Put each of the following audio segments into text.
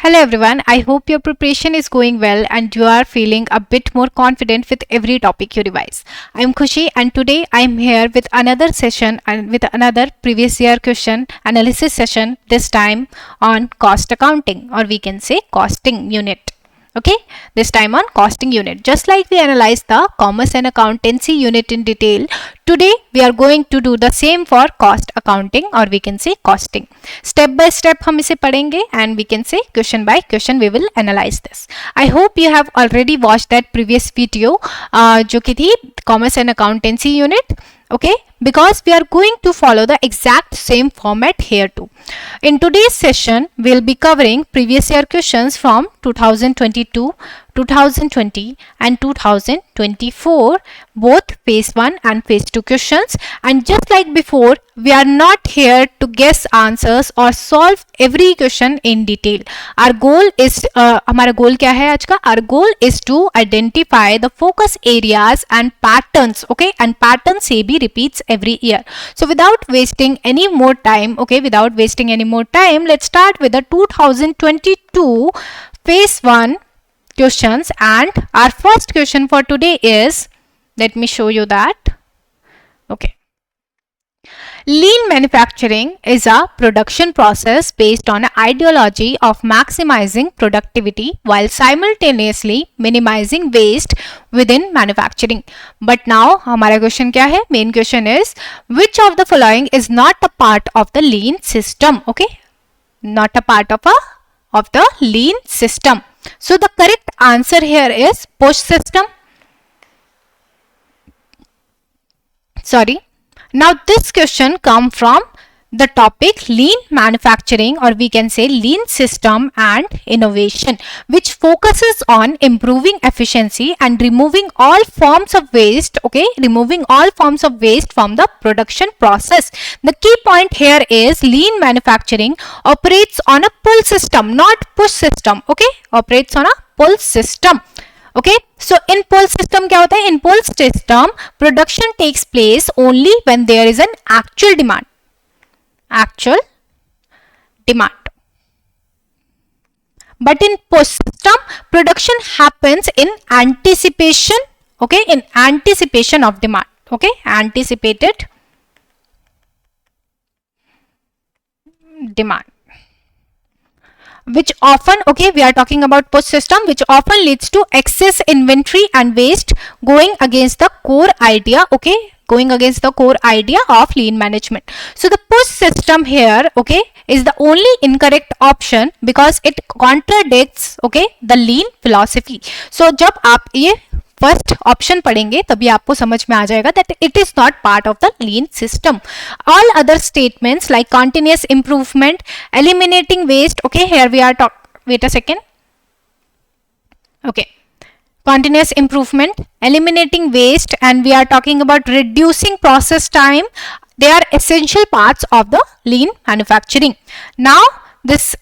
Hello everyone, I hope your preparation is going well and you are feeling a bit more confident with every topic you revise. I am Khushi and today I am here with another session and with another previous year question analysis session, this time on cost accounting, or we can say costing unit. Okay, this time on costing unit. Just like we analyzed the commerce and accountancy unit in detail, today we are going to do the same for cost accounting, or we can say costing. Step by step हम इसे पढ़ेंगे and we can say question by question we will analyze this. I hope you have already watched that previous video जो कि थी commerce and accountancy unit. Okay, because we are going to follow the exact same format here too. In today's session, we'll be covering previous year questions from 2022, 2020 and 2024, both phase 1 and phase 2 questions. And just like before, we are not here to guess answers or solve every question in detail. Our goal is, हमारा goal क्या है आज का? Our goal is to identify the focus areas and patterns, okay? And patterns SEBI repeats every year. So without wasting any more time, okay, let's start with the 2022 phase 1 questions, and our first question for today is, let me show you that. Okay, lean manufacturing is a production process based on an ideology of maximizing productivity while simultaneously minimizing waste within manufacturing. But now हमारा question क्या है? Main question is, which of the following is not a part of the lean system? Okay, not a part of the lean system. So the correct answer here is push system. Sorry. Now this question comes from the topic lean manufacturing, or we can say lean system and innovation, which focuses on improving efficiency and removing all forms of waste, okay, removing all forms of waste from the production process. The key point here is lean manufacturing operates on a pull system, not push system, okay, operates on a pull system. Okay, so in pull system क्या होता है? In pull system, production takes place only when there is an actual demand. But in push system, production happens in anticipation, okay, in anticipation of demand, okay, anticipated demand, which often, okay, we are talking about push system, which often leads to excess inventory and waste, going against the core idea, okay, going against the core idea of lean management. So the push system here, okay, is the only incorrect option because it contradicts, okay, the lean philosophy. So जब आप ये first option पढ़ेंगे तभी आपको समझ में आ जाएगा that it is not part of the lean system. All other statements like continuous improvement, eliminating waste, okay, here we are wait a second, okay, continuous improvement, eliminating waste, and we are talking about reducing process time. They are essential parts of the lean manufacturing. Now this,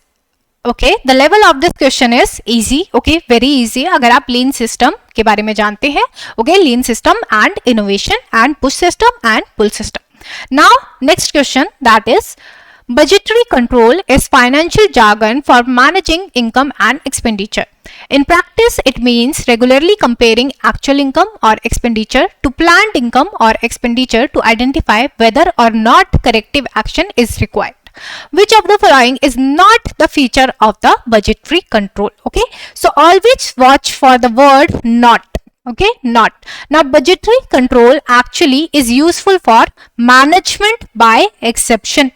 okay, the level of this question is easy, okay, very easy अगर आप lean system के बारे में जानते हैं, okay, lean system and innovation and push system and pull system. Now next question, that is, budgetary control is financial jargon for managing income and expenditure. In practice, it means regularly comparing actual income or expenditure to planned income or expenditure to identify whether or not corrective action is required. Which of the following is not the feature of the budgetary control? Okay, so always watch for the word not. Okay, not. Now budgetary control actually is useful for management by exception.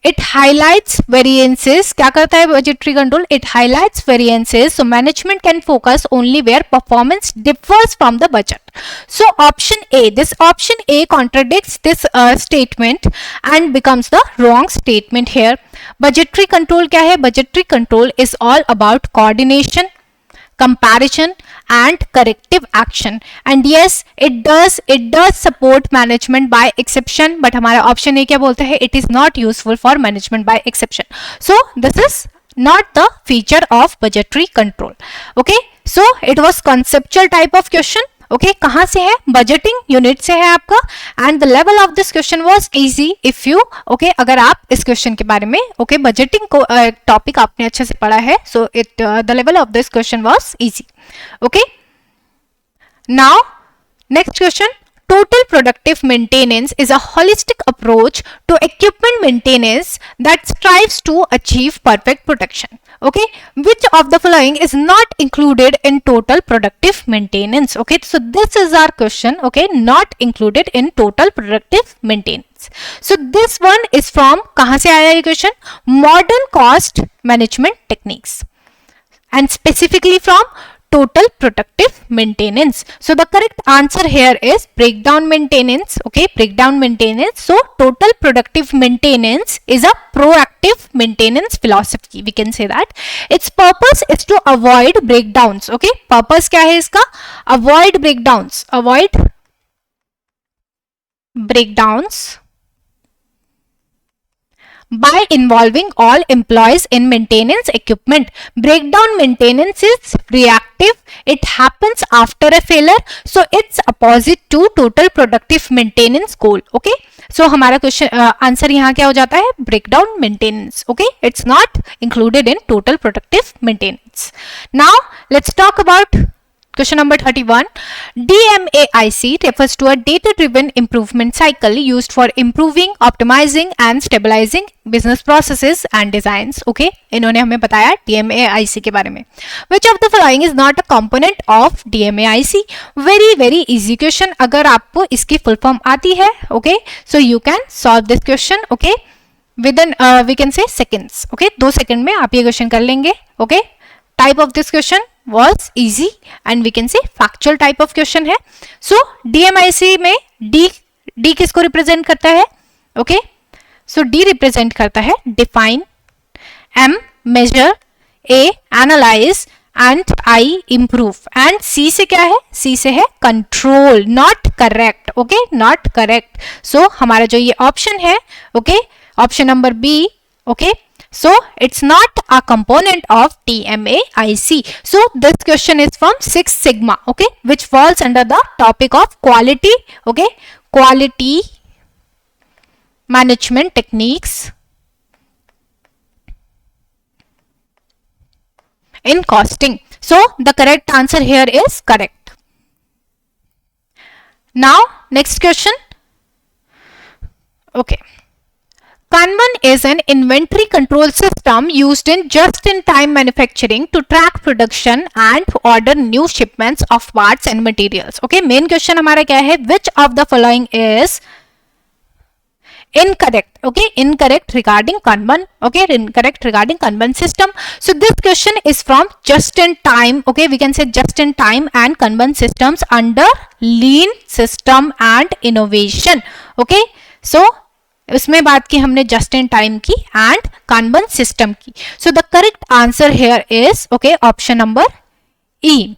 It highlights variances. क्या करता है budgetary control? It highlights variances, so management can focus only where performance differs from the budget. So option A, this option A contradicts this statement and becomes the wrong statement here. Budgetary control क्या है? Budgetary control is all about coordination, comparison and corrective action, and yes, it does support management by exception, but हमारा option A क्या बोलता है? It is not useful for management by exception. So this is not the feature of budgetary control. Okay, so it was conceptual type of question. Okay कहाँ से है, budgeting unit से है आपका, and the level of this question was easy if you okay, अगर आप इस question के बारे में ओके बजटिंग को टॉपिक आपने अच्छे से पढ़ा है, so it the level of this question was easy. Okay now next question. Total productive maintenance is a holistic approach to equipment maintenance that strives to achieve perfect protection. Okay, which of the following is not included in total productive maintenance? Okay, so this is our question. Okay, not included in total productive maintenance. So this one is from, कहाँ से आया ये question? Modern cost management techniques, and specifically from total productive maintenance. So the correct answer here is breakdown maintenance. Okay, breakdown maintenance. So total productive maintenance is a proactive maintenance philosophy, we can say that. Its purpose is to avoid breakdowns. Okay, purpose क्या है इसका? Avoid breakdowns. Avoid breakdowns by involving all employees in maintenance equipment. Breakdown maintenance is reactive, it happens after a failure, so it's opposite to total productive maintenance goal. Okay, so हमारा question answer यहाँ क्या हो जाता है, breakdown maintenance. Okay, it's not included in total productive maintenance. Now let's talk about question number 31. DMAIC refers to a data-driven improvement cycle used for improving, optimizing and stabilizing business processes and designs. Okay, इन्होंने हमें बताया DMAIC के बारे में. Which of the following is not a component of DMAIC? Very easy question. अगर आपको इसकी full form आती है, okay, so you can solve this question. Okay, within we can say seconds. Okay, 2 second में आप ये क्वेश्चन कर लेंगे. Okay, type of this question was easy and we can say factual type of question है. So DMIC में D किसको represent करता है? Okay, so D represent करता है define, M measure, A analyze and I improve, and C से क्या है? C से है control, not correct. Okay, not correct. So हमारा जो ये option है, okay, option number B. Okay, so it's not a component of DMAIC. So this question is from 6 Sigma, okay, which falls under the topic of quality. Okay, quality management techniques in costing. So the correct answer here is correct. Now next question. Okay, Kanban is an inventory control system used in just-in-time manufacturing to track production and order new shipments of parts and materials. Okay, main question हमारा क्या है? Which of the following is incorrect? Okay, incorrect regarding Kanban. Okay, incorrect regarding Kanban system. So this question is from just-in-time. Okay, we can say just-in-time and Kanban systems under lean system and innovation. Okay, so उसमें बात की हमने just in time की and कानबन system की. So the correct answer here is okay option number E,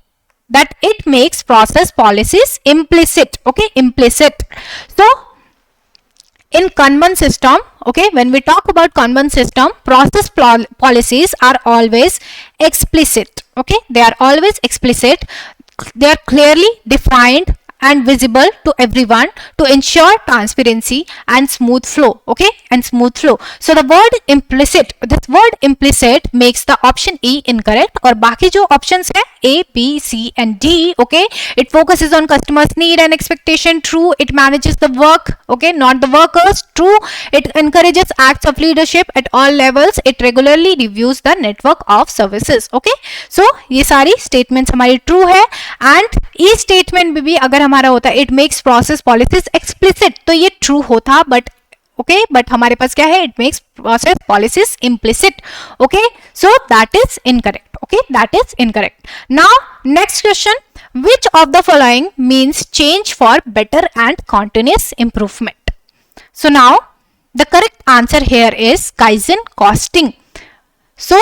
that it makes process policies implicit. Okay, implicit. So in Kanban system, okay, when we talk about Kanban system, process policies are always explicit. Okay, they are always explicit, they are clearly defined and visible to everyone to ensure transparency and smooth flow. Okay, and smooth flow. So the word implicit, this word implicit makes the option E incorrect. और बाकी जो options है A, B, C and D, okay, it focuses on customers need and expectation. True, it manages the work, okay, not the workers. True, it encourages acts of leadership at all levels. It regularly reviews the network of services. Okay, so ये सारी statements हमारी true है. And E statement भी अगर हमारा होता है it makes process policies explicit, तो ये ट्रू होता, बट ओके, बट हमारे पास क्या है, it makes process policies implicit. Okay, so that is incorrect. Okay, that is incorrect. Now next question, which of the following means change for better and continuous improvement? So now the correct answer here is kaizen costing. So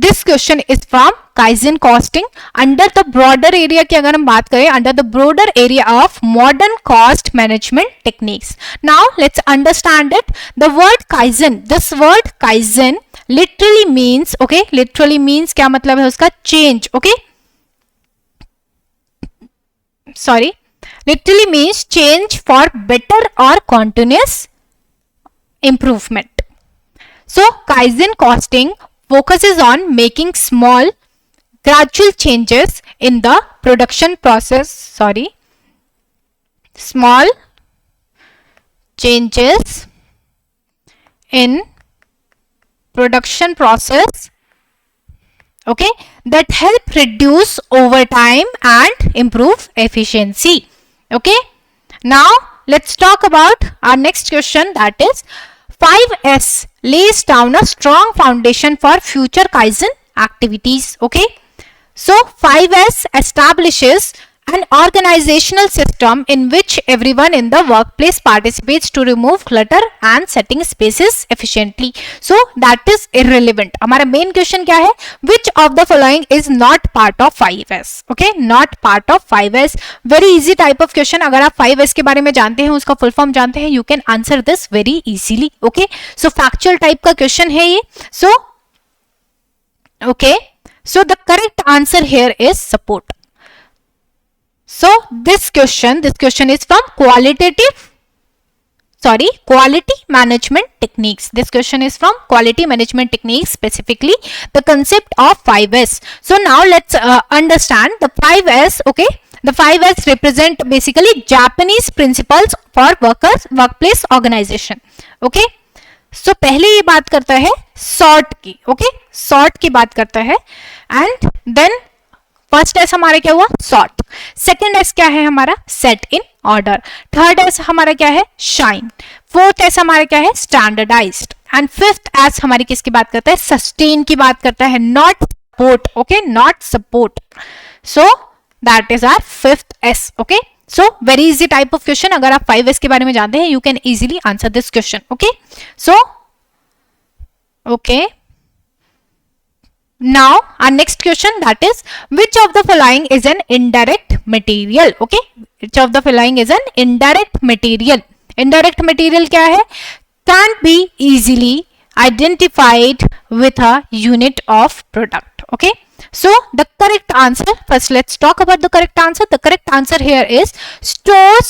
this question is from Kaizen costing under the broader area की अगर हम बात करें, under the broader area of modern cost management techniques. Now let's understand it. The word Kaizen, this word Kaizen literally means, okay, literally means क्या मतलब है उसका, change. Okay, sorry, literally means change for better or continuous improvement. So Kaizen costing focuses on making small gradual changes in the production process, small changes in production process, okay, that help reduce overtime and improve efficiency. Okay, now let's talk about our next question, that is 5S lays down a strong foundation for future Kaizen activities. Okay, so 5S establishes an organizational system in which everyone in the workplace participates to remove clutter and setting spaces efficiently. So that is irrelevant. हमारा main question क्या है? Which of the following is not part of 5S? Okay, not part of 5S. Very easy type of question. अगर आप 5S के बारे में जानते हैं, उसका full form जानते हैं, you can answer this very easily. Okay, so factual type का question है ये. So okay, so the correct answer here is support. So this question is from quality management techniques. This question is from quality management techniques, specifically the concept of 5S. So now let's understand the 5S. Okay, the 5S represent basically Japanese principles for workplace organization. Okay, so पहले ये बात करता है sort की. Okay, sort की बात करता है, and then फर्स्ट एस हमारा क्या हुआ? सॉर्ट. सेकेंड एस क्या है हमारा? Set in order. Third S हमारा क्या है? शाइन. फोर्थ एस हमारा क्या है? स्टैंडर्डाइज्ड. एंड फिफ्थ एस हमारी किसकी बात करता है? सस्टेन की बात करता है, not support. Okay, not support. So that is our fifth S. Okay, so very easy type of question. अगर आप 5S के बारे में जानते हैं, you can easily answer this question. Okay, so okay, now our next question, that is which of the following is an indirect material? Okay, which of the following is an indirect material? Indirect material क्या है? Can't be easily identified with a unit of product. Okay, so the correct answer, first let's talk about the correct answer. The correct answer here is stores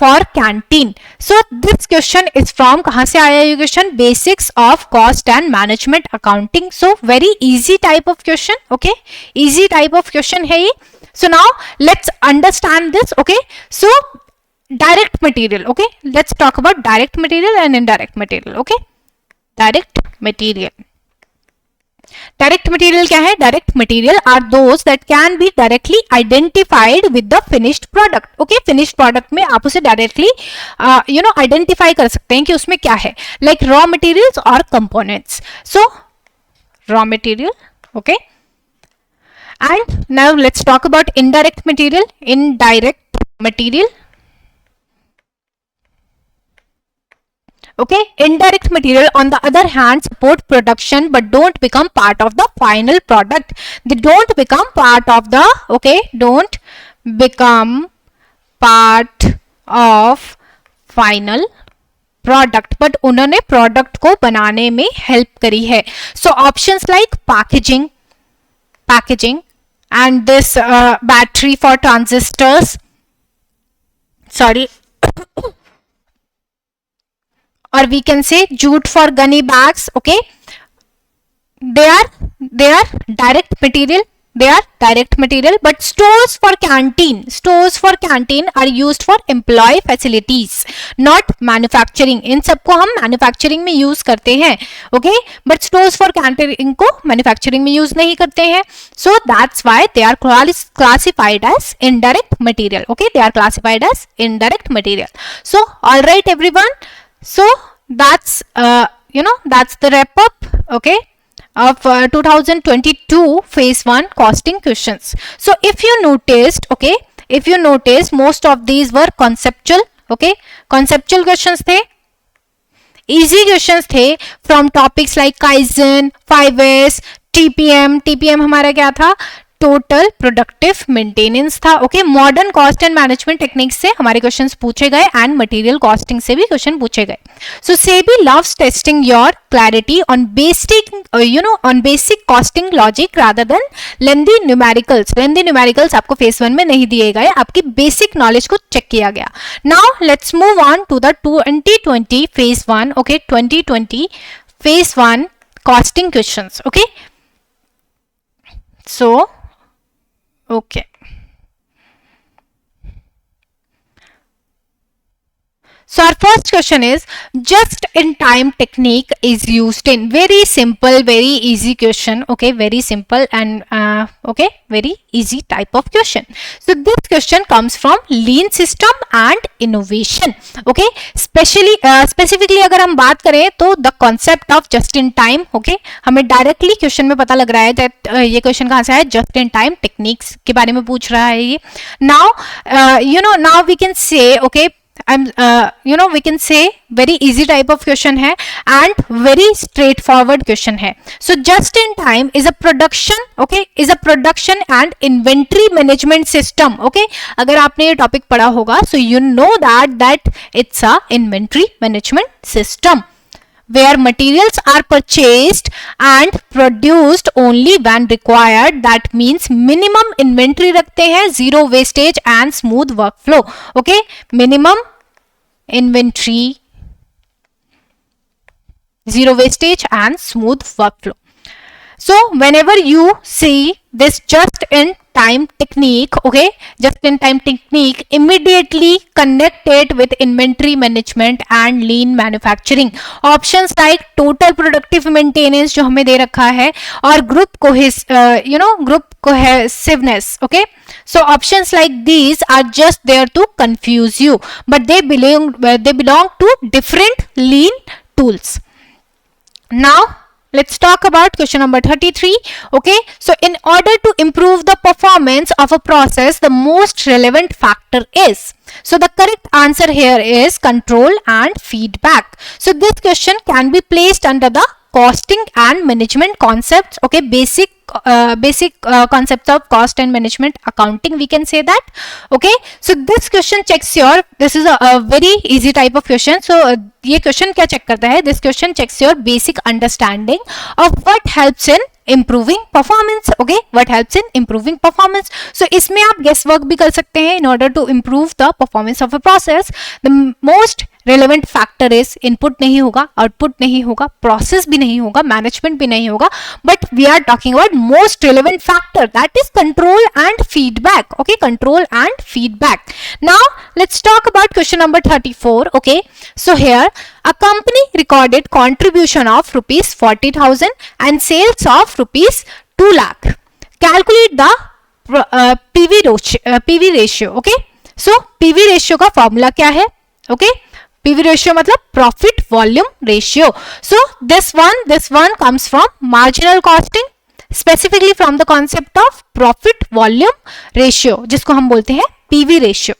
for canteen. So this question is from, कहाँ से आया ये question? Basics of cost and management accounting. So very easy type of question. Okay, easy type of question है ये. So now let's understand this. Okay, so direct material. Okay, let's talk about direct material and indirect material. Okay, direct material. Direct material क्या है? Direct material are those that can be directly identified with the finished product. Okay, finished product में आप उसे directly identify कर सकते हैं कि उसमें क्या है, like raw materials or components. So raw material. Okay, and now let's talk about indirect material. Indirect material. Okay, indirect material on the other hand support production but don't become part of the final product. They don't become part of the, okay, don't become part of final product, but उन्होंने product को बनाने में help करी है. So options like packaging and this battery for transistors, sorry, or we can say jute for gunny bags. Okay, they are direct material. They are direct material. But stores for canteen are used for employee facilities, not manufacturing. इन सबको हम manufacturing में use करते हैं. Okay, but stores for canteen को manufacturing में use नहीं करते हैं. So that's why they are classified as indirect material. Okay, they are classified as indirect material. So all right everyone. So that's that's the wrap up, okay, of 2022 phase 1 costing questions. So if you noticed, okay, most of these were conceptual. Okay, conceptual questions थे, easy questions थे from topics like Kaizen, 5S, TPM हमारा क्या था? Total productive maintenance था। Okay, modern cost and management techniques से हमारे questions पूछे गए एंड मटेरियल कॉस्टिंग से भी क्वेश्चन पूछे गए। So SEBI loves testing your clarity on basic costing logic rather than lengthy numericals. Lengthy numericals आपको फेज 1 में नहीं दिए गए, आपकी बेसिक नॉलेज को चेक किया गया। Now let's move on to the 2020 phase 1। Okay, 2020 phase 1 costing questions. Okay, so okay, so our first question is just in time technique is used in, very simple, very easy question. Okay, very simple and okay, very easy type of question. So this question comes from lean system and innovation. Okay, specifically अगर हम बात करें तो the concept of just in time. Okay, हमें directly question में पता लग रहा है that ये question कहाँ से है, just in time techniques के बारे में पूछ रहा है ये. Now now we can say, okay, we can say very easy type of question है and very straightforward question है. So just in time is a production, okay, is a production and inventory management system. Okay, अगर आपने ये topic पढ़ा होगा, so you know that it's a inventory management system where materials are purchased and produced only when required. That means minimum inventory रखते हैं, zero wastage and smooth workflow. Okay, minimum inventory, zero wastage and smooth workflow. So whenever you see this just in time technique, okay, just in time technique, immediately connect it with inventory management and lean manufacturing. Options like total productive maintenance जो हमें दे रखा है और group cohesiveness. Okay, so options like these are just there to confuse you, but they belong to different lean tools. Now let's talk about question number 33. Okay, so in order to improve the performance of a process, the most relevant factor is, so the correct answer here is control and feedback. So this question can be placed under the costing and management concepts. Okay, basic concepts of cost and management accounting, we can say that. Okay, so this question checks your, this is a very easy type of question. So ये question क्या check करता है, this question checks your basic understanding of what helps in improving performance. Okay, what helps in improving performance. So इसमें आप guess work भी कर सकते हैं in order to improve the performance of a process. The most relevant factor is input नहीं होगा, output नहीं होगा, process भी नहीं होगा, management भी नहीं होगा, but we are talking about most relevant factor, that is control and feedback. Okay, control and feedback. Now let's talk about question number 34. Okay, so here a company recorded contribution of rupees 40,000 and sales of rupees 2 lakh. Calculate the PV ratio. Okay, so PV ratio का formula क्या है? Okay, PV ratio मतलब profit volume ratio. So this one comes from marginal costing, specifically from the concept of profit volume ratio, जिसको हम बोलते हैं PV ratio.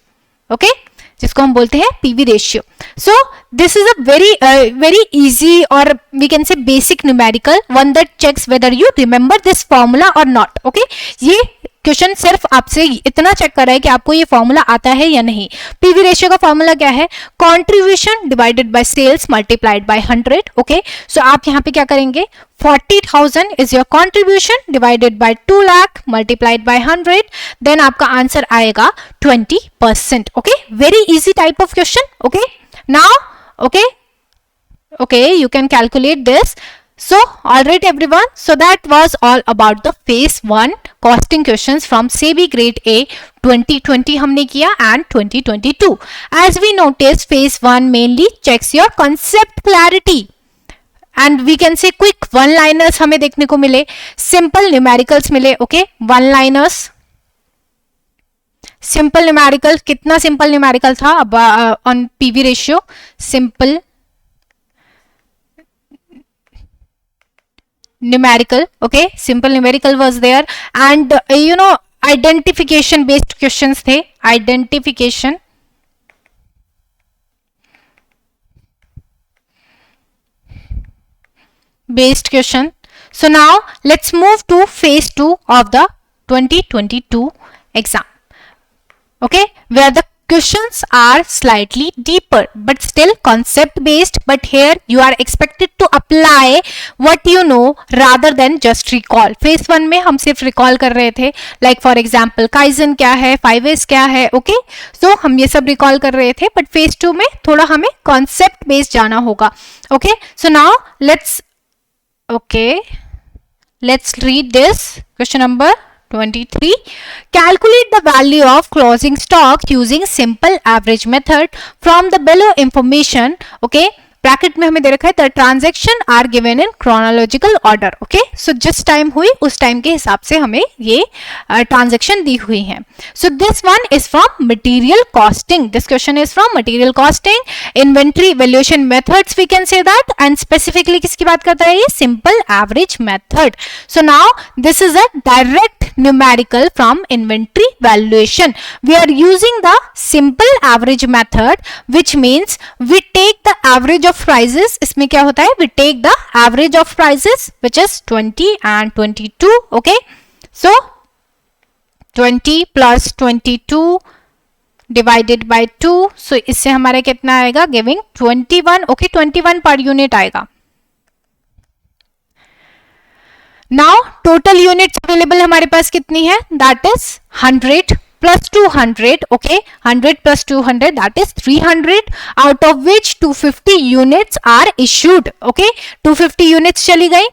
Okay, जिसको हम बोलते हैं PV ratio. So this is a very easy, or we can say basic numerical one that checks whether you remember this formula or not. Okay, ये question सिर्फ आपसे इतना चेक कर रहा है कि आपको ये फॉर्मूला आता है या नहीं. पीवी रेशियो का फॉर्मूला क्या है, contribution divided by sales multiplied by 100. Okay, so आप यहाँ पे क्या करेंगे, 40,000 is your contribution divided by 2 lakh multiplied by 100, then आपका आंसर आएगा 20%. Okay, very easy type of question. Okay, now okay, you can calculate this. So all right everyone, so that was all about the phase 1 costing questions from SEBI Grade A 2020 हमने किया and 2022. As we noticed, phase 1 mainly checks your concept clarity and we can say quick one liners हमें देखने को मिले, simple numericals मिले. Okay, one liners, simple numerical, कितना simple numerical था अब on PV ratio, simple numerical. Okay, simple numerical was there and identification based questions थे, identification based question. So now let's move to phase 2 of the 2022 exam. Okay, where the questions are slightly deeper but still concept based, but here you are expected to apply what you know rather than just recall. phase 1 में हम सिर्फ recall कर रहे थे, like for example Kaizen क्या है, 5S क्या है, okay, so हम ये सब recall कर रहे थे, but phase 2 में थोड़ा हमें concept based जाना होगा. Okay, so now let's read this question number 23. Calculate the value of closing stock using simple average method from the below information. Okay, bracket में हमें दे रखा है the transaction are given in chronological order. Okay, so जिस time हुई उस time के हिसाब से हमें ये ट्रांजेक्शन दी हुई है. So this one is from material costing. This question is from material costing, inventory valuation methods we can say that, and specifically किसकी बात करता है ये, simple average method. So now this is a direct numerical from inventory valuation. We are using the simple average method, which means we take the average of prices. इसमें क्या होता है, we take the average of prices which is 20 and 22. okay, so 20 plus 22 divided by 2, so इससे हमारा कितना आएगा, giving 21. okay, 21 per unit आएगा. Now total units available हमारे पास कितनी है, that is 100 plus 200. okay, 100 plus 200 that is 300, out of which 250 units are issued. okay, 250 units चली गई,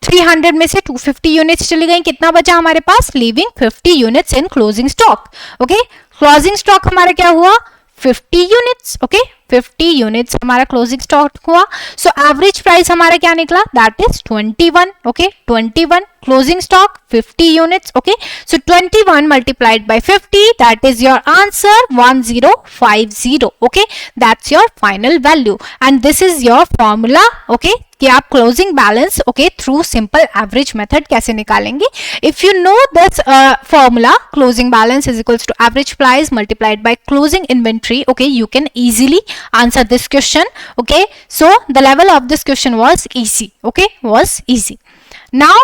300 में से 250 units चली गई, कितना बचा हमारे पास, leaving 50 units in closing stock. okay, closing stock हमारा क्या हुआ, 50 units. okay, 50 units हमारा क्लोजिंग स्टॉक हुआ. सो एवरेज प्राइस हमारा क्या निकला, that is 21. Okay, 21 closing stock 50 units. Okay, so 21 multiplied by 50, that is your answer 1050. Okay, that's your final value and this is your formula. Okay, कि आप closing balance okay through simple average method कैसे निकालेंगे. If you know this formula, closing balance is equals to average price multiplied by closing inventory. Okay, you can easily answer this question. okay, so the level of this question was easy. okay, was easy. Now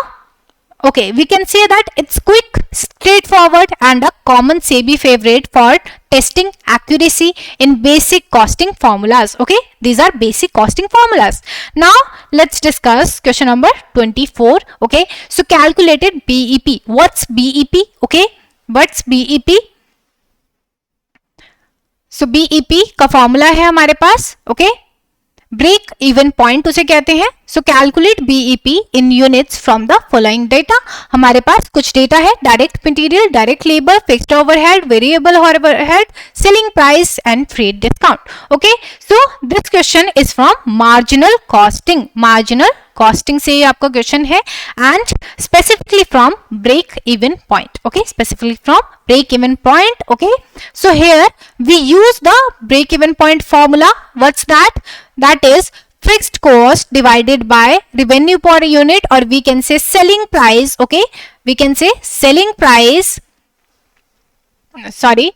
okay, we can say that it's quick, straightforward and a common SEBI favorite for testing accuracy in basic costing formulas. okay, these are basic costing formulas. Now let's discuss question number 24. okay, so calculated BEP. What's BEP? okay, what's BEP? So BEP का formula है हमारे पास. Okay, break even point उसे कहते हैं. So calculate BEP in units from the following data. हमारे पास कुछ डेटा है, direct material, direct labour, fixed overhead, variable overhead, selling price and freight discount. Okay, so this question is from marginal costing. Marginal costing से आपका question है and specifically from break even point. Okay, specifically from break even point. okay, so here we use the break even point formula. What's that? That is fixed cost divided by revenue per unit, or we can say selling price. okay, we can say selling price, sorry,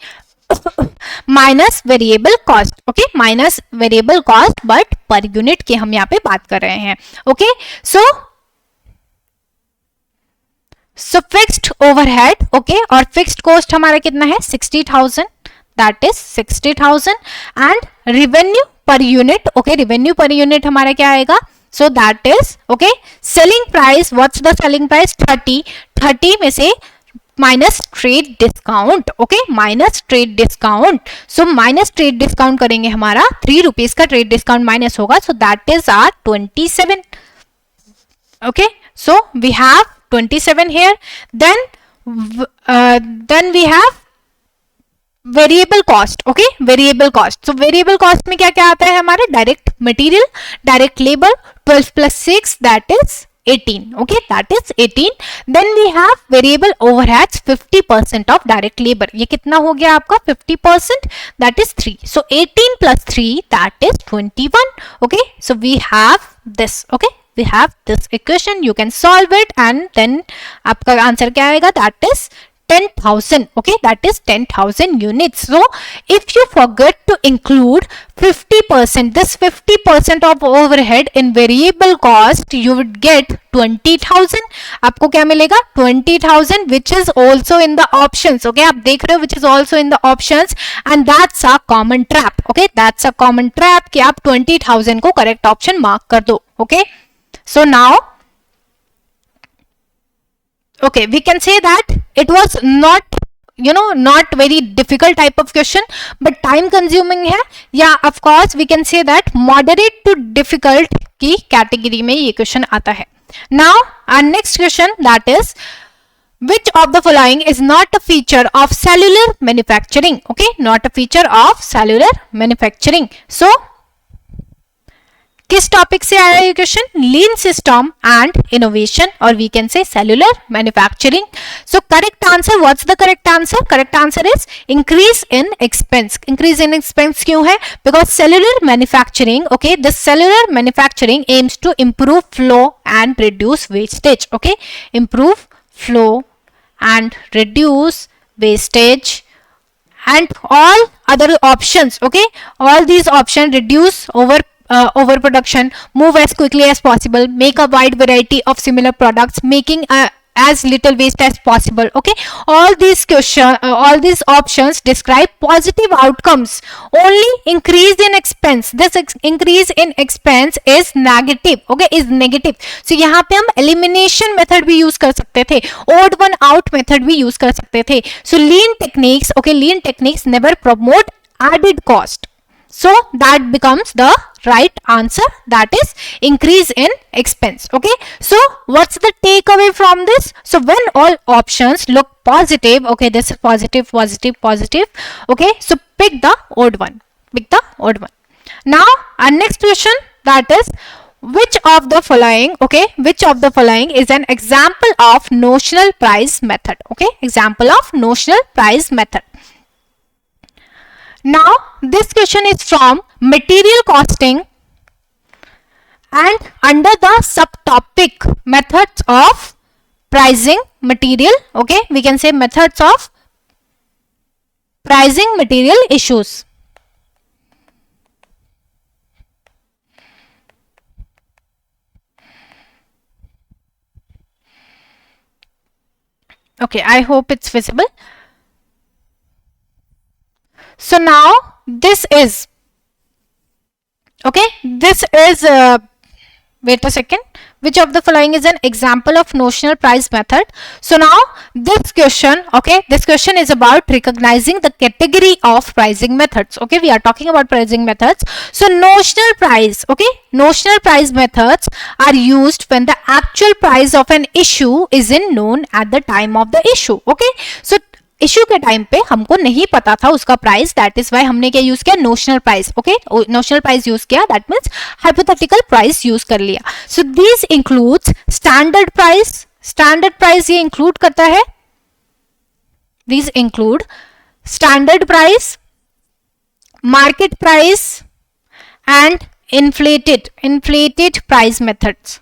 minus variable cost. okay, minus variable cost, but per unit की हम यहाँ पे बात कर रहे हैं. okay, so fixed overhead. okay, और fixed cost हमारा कितना है, 60,000, that is 60,000 and revenue per unit. okay, revenue per unit हमारा क्या आएगा, so that is okay, selling price. what's the selling price, 30 में से minus trade discount. Okay, minus trade discount. So minus trade discount करेंगे, हमारा 3 rupees का trade discount minus होगा. So that is R 27. Okay, so we have 27 here. Then we have variable cost. Okay, variable cost. So variable cost में क्या क्या आता है हमारे, direct material, direct labour, 12 plus 6 that is 18. okay, that is 18. then we have variable overheads, 50% of direct labor. ये कितना हो गया आपका, 50%, that is 3. so 18 plus 3 that is 21. okay, so we have this. okay, we have this equation. you can solve it and then आपका answer क्या आएगा, that is 10,000. Okay, that is 10,000 units. So if you forget to include 50%, this 50% of overhead in variable cost, you would get 20,000. आपको क्या मिलेगा? 20,000, which is also in the options. Okay, आप देख रहे हो, which is also in the options, and that's a common trap. Okay, that's a common trap कि आप 20,000 को correct option mark कर दो. Okay, so now okay, we can say that it was not, not very difficult type of question, but time consuming है. Yeah, of course we can say that moderate to difficult की category में ये question आता है. Now our next question, that is, which of the following is not a feature of cellular manufacturing? Okay, not a feature of cellular manufacturing. So किस topic से आया ये question? Lean system and innovation, और we can say cellular manufacturing. So correct answer, what's the correct answer? Correct answer is increase in expense. Increase in expense क्यों है? Because cellular manufacturing, okay, the cellular manufacturing aims to improve flow and reduce wastage. Okay, improve flow and reduce wastage and all other options. Okay, all these options reduce overproduction, move as quickly as possible, make a wide variety of similar products, making as little waste as possible. Okay, all these options describe positive outcomes. Only increase in expense, this increase in expense is negative. Okay, is negative. So यहाँ पे हम elimination method भी use कर सकते थे, odd one out method भी use कर सकते थे. So lean techniques, okay, lean techniques never promote added cost. So that becomes the right answer, that is increase in expense. Okay, so what's the takeaway from this? So when all options look positive, okay, this is positive, positive, positive. Okay, so pick the odd one, pick the odd one. Now our next question, that is, which of the following, okay, which of the following is an example of notional price method? Okay, example of notional price method. Now this question is from material costing, and under the subtopic methods of pricing material, okay, we can say methods of pricing material issues. Okay, I hope it's visible. So now this is, okay, this is wait a second, which of the following is an example of notional price method? So now this question, okay, this question is about recognizing the category of pricing methods. Okay, we are talking about pricing methods. So notional price, okay, notional price methods are used when the actual price of an issue isn't known at the time of the issue. Okay, so issue के time पे हमको नहीं पता था उसका price, that is why हमने क्या use किया? Notional price. Okay, notional price use किया, that means hypothetical price use कर लिया. So this includes standard price. Standard price ये इंक्लूड करता है, this include standard price, market price and inflated price methods.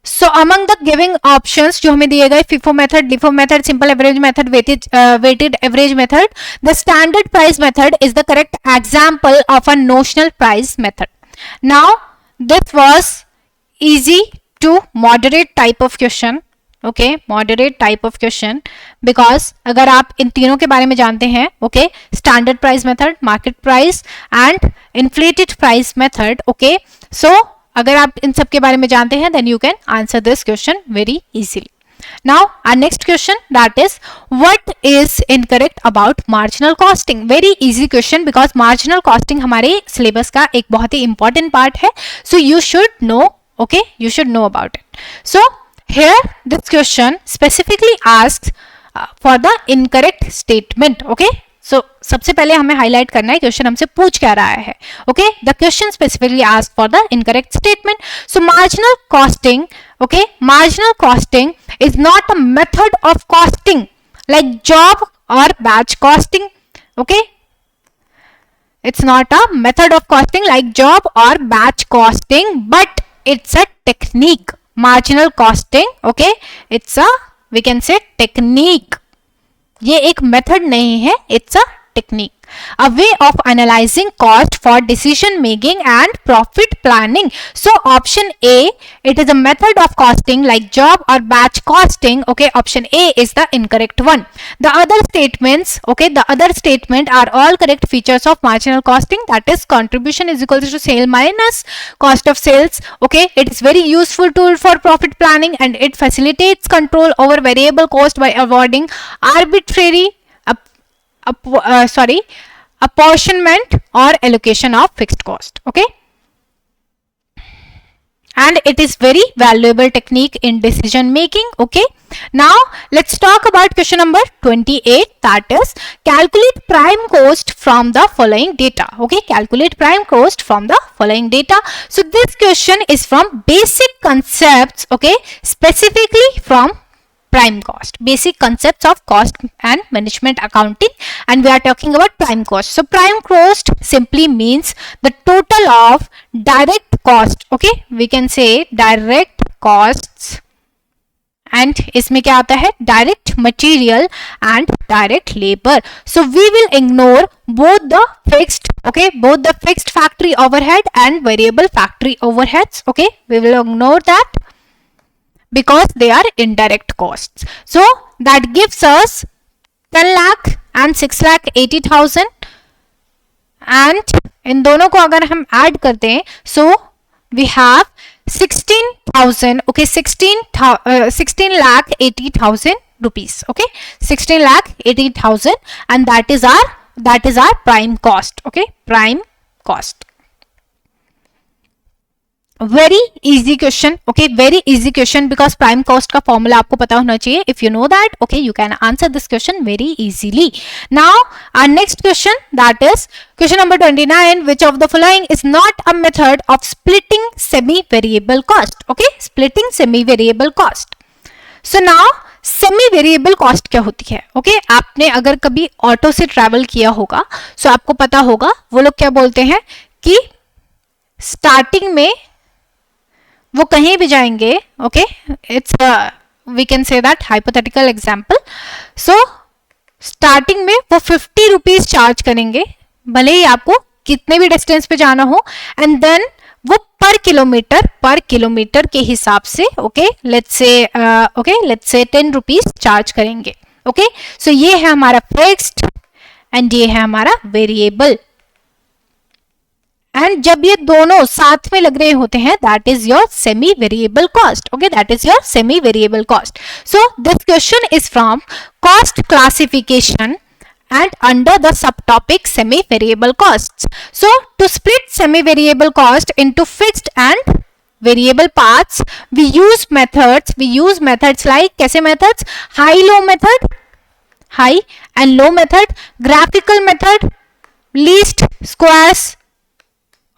So among the giving options जो हमें दिए गए, FIFO method, LIFO method, simple average method, weighted average method, the standard price method is the correct example of a notional price method. Now this was easy to moderate type of question. Okay, moderate type of question, because अगर आप इन तीनों के बारे में जानते हैं, okay, standard price method, market price and inflated price method, okay, so अगर आप इन सब के बारे में जानते हैं, then you can answer this question very easily. Now our next question, that is, what is incorrect about marginal costing? Very easy question, because marginal costing हमारे syllabus का एक बहुत ही important part है. So you should know, okay, you should know about it. So here this question specifically asks for the incorrect statement. Okay, so सबसे पहले हमें highlight करना है क्वेश्चन हमसे पूछ क्या रहा है. Okay, the question specifically ask for the incorrect statement. So marginal costing, okay, marginal costing is not a method of costing like job और batch costing. Okay, it's not a method of costing like job or batch costing, but it's a technique. marginal costing. Okay, it's a, we can say, technique. ये एक method नहीं है, it's a technique. A way of analyzing cost for decision making and profit planning. So option A, it is a method of costing like job or batch costing. Okay, option A is the incorrect one. The other statements, okay, the other statement are all correct features of marginal costing. That is, contribution is equal to sale minus cost of sales. Okay, it is very useful tool for profit planning and it facilitates control over variable cost by avoiding arbitrary apportionment or allocation of fixed cost. Okay, and it is very valuable technique in decision making. Okay, now let's talk about question number 28, that is, calculate prime cost from the following data. Okay, calculate prime cost from the following data. So this question is from basic concepts. Okay, specifically from prime cost, basic concepts of cost and management accounting, and we are talking about prime cost. So prime cost simply means the total of direct cost. Okay, we can say direct costs, and इसमें क्या आता है, direct material and direct labor. So we will ignore both the fixed, okay, both the fixed factory overhead and variable factory overheads. Okay, we will ignore that because they are indirect costs. So that gives us 10 lakh and 6,80,000, and इन दोनों को अगर हम add करते हैं, so we have 16,000. Okay, 16,80,000 rupees. Okay, 16,80,000, and that is our prime cost. Okay, prime cost. Very easy question. Okay, very easy question because prime cost का formula आपको पता होना चाहिए. If you know that, okay, you can answer this question very easily. Now our next question, that is question number 29. Which of the following is not a method of splitting semi-variable cost? Okay, splitting semi-variable cost. So now semi variable cost क्या होती है? Okay, आपने अगर कभी auto से travel किया होगा सो आपको पता होगा वो लोग क्या बोलते हैं कि स्टार्टिंग में वो कहीं भी जाएंगे. Okay, it's we can say that hypothetical example. So starting में वो 50 रुपीज चार्ज करेंगे भले ही आपको कितने भी डिस्टेंस पे जाना हो, एंड देन वो पर किलोमीटर के हिसाब से okay let's say 10 rupees charge करेंगे. ओके, सो ये है हमारा फिक्स्ड एंड ये है हमारा वेरिएबल, एंड जब ये दोनों साथ में लग रहे होते हैं that is your semi variable cost. Okay, that is your semi variable cost. So this question is from cost classification and under the subtopic semi variable costs. So to split semi variable cost into fixed and variable parts, we use methods like कैसे methods? High low method, high and low method, graphical method, least squares,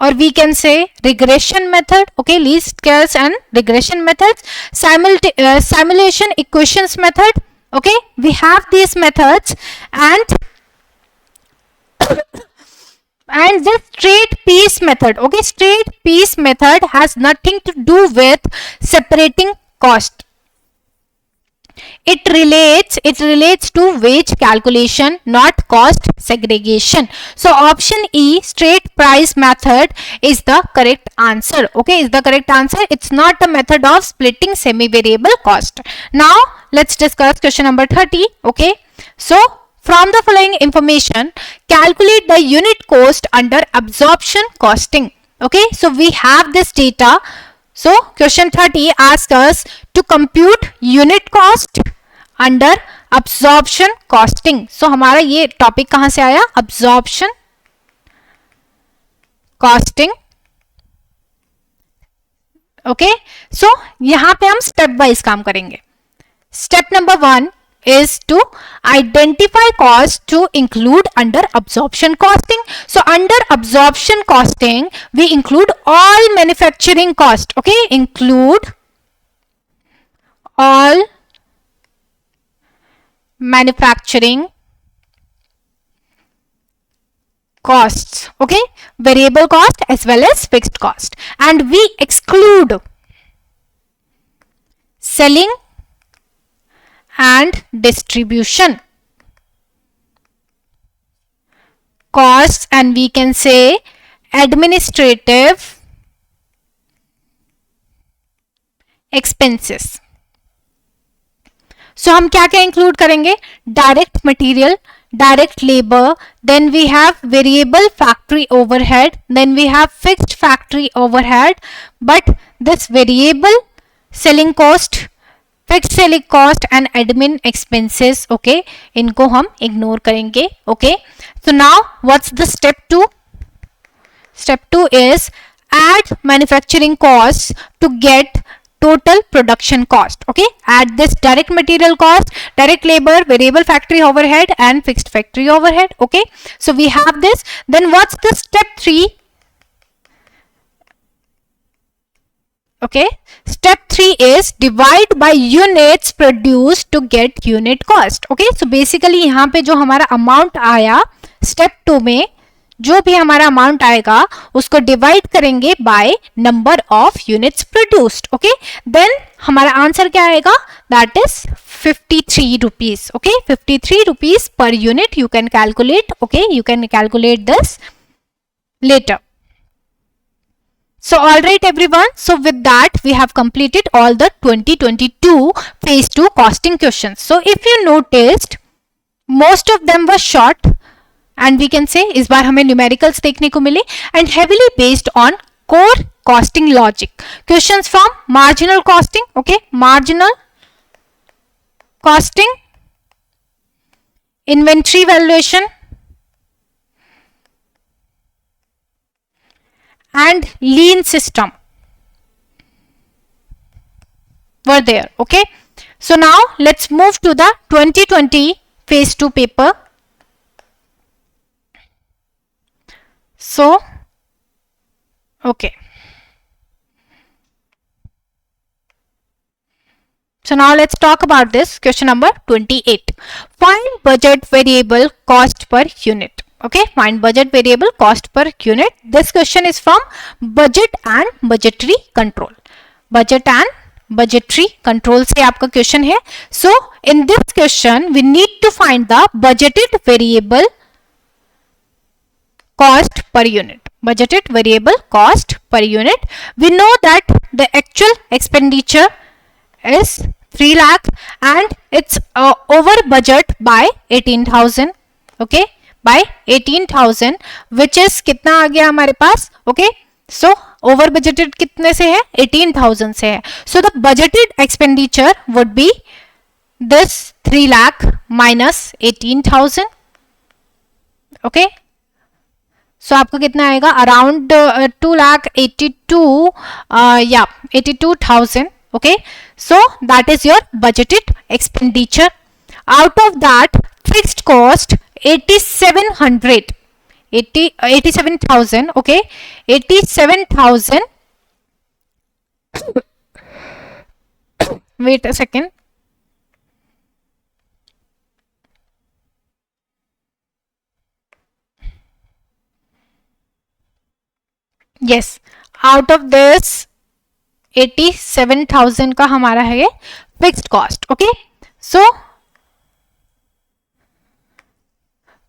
or we can say regression method. Okay, least squares and regression methods, simulation equations method. Okay, we have these methods, and this straight piece method. Okay, straight piece method has nothing to do with separating cost. It relates to wage calculation, not cost segregation. So option E, straight price method, is the correct answer. Okay, is the correct answer. It's not a method of splitting semi variable cost. Now let's discuss question number 30. Okay, so from the following information, calculate the unit cost under absorption costing. Okay, so we have this data. So question 30 asks us to compute unit cost under absorption costing. So हमारा ये topic कहां से आया? Absorption costing. Okay, so यहां पे हम step wise काम करेंगे. Step number 1 is to identify cost to include under absorption costing. So under absorption costing we include all manufacturing cost. Okay, include all manufacturing costs. Okay, variable cost as well as fixed cost, and we exclude selling and distribution costs, and we can say administrative expenses. So हम क्या क्या include करेंगे? Direct material, direct labor, then we have variable factory overhead, then we have fixed factory overhead, but this variable selling cost, fixed selling cost and admin expenses, okay, इनको हम ignore करेंगे. Okay, so now what's the step 2? Step 2 is add manufacturing costs to get total production cost. Okay, add this direct material cost, direct labor, variable factory overhead and fixed factory overhead. Okay, so we have this. Then what's the step 3? Okay, step 3 is divide by units produced to get unit cost. Okay, so basically यहाँ पे जो हमारा amount आया step 2 में, जो भी हमारा amount आएगा उसको डिवाइड करेंगे by number of units produced. Okay, then हमारा आंसर क्या आएगा? That is 53 rupees. Okay, 53 rupees per unit. You can calculate. Okay, you can calculate this later. So all right everyone, so with that we have completed all the 2022 phase 2 costing questions. So if you noticed, most of them were short and we can say इस बार हमें numericals देखने को मिले and heavily based on core costing logic. Questions from marginal costing, okay, marginal costing, inventory valuation and lean system were there. Okay, so now let's move to the 2020 phase 2 paper. So okay, so now let's talk about this question number 28. Find budget variable cost per unit. Okay, find budget variable cost per unit. This question is from budget and budgetary control. Budget and budgetary control से आपका question है. So in this question we need to find the budgeted variable cost per unit. Budgeted variable cost per unit. We know that the actual expenditure is 3 lakh and it's over budget by 18,000. Okay, by 18,000, which is कितना आ गया हमारे पास? Okay, so over budgeted कितने से है? 18,000 से है. So the budgeted expenditure would be this 3 lakh minus 18,000. Okay, so आपको कितना आएगा? अराउंड 2,82,000. या 82,000. Okay, so that is your budgeted expenditure. Out of that, fixed cost 87,000. Okay, 87,000. Wait a second. Yes, out of this 87,000 का हमारा है ये fixed cost. Okay, सो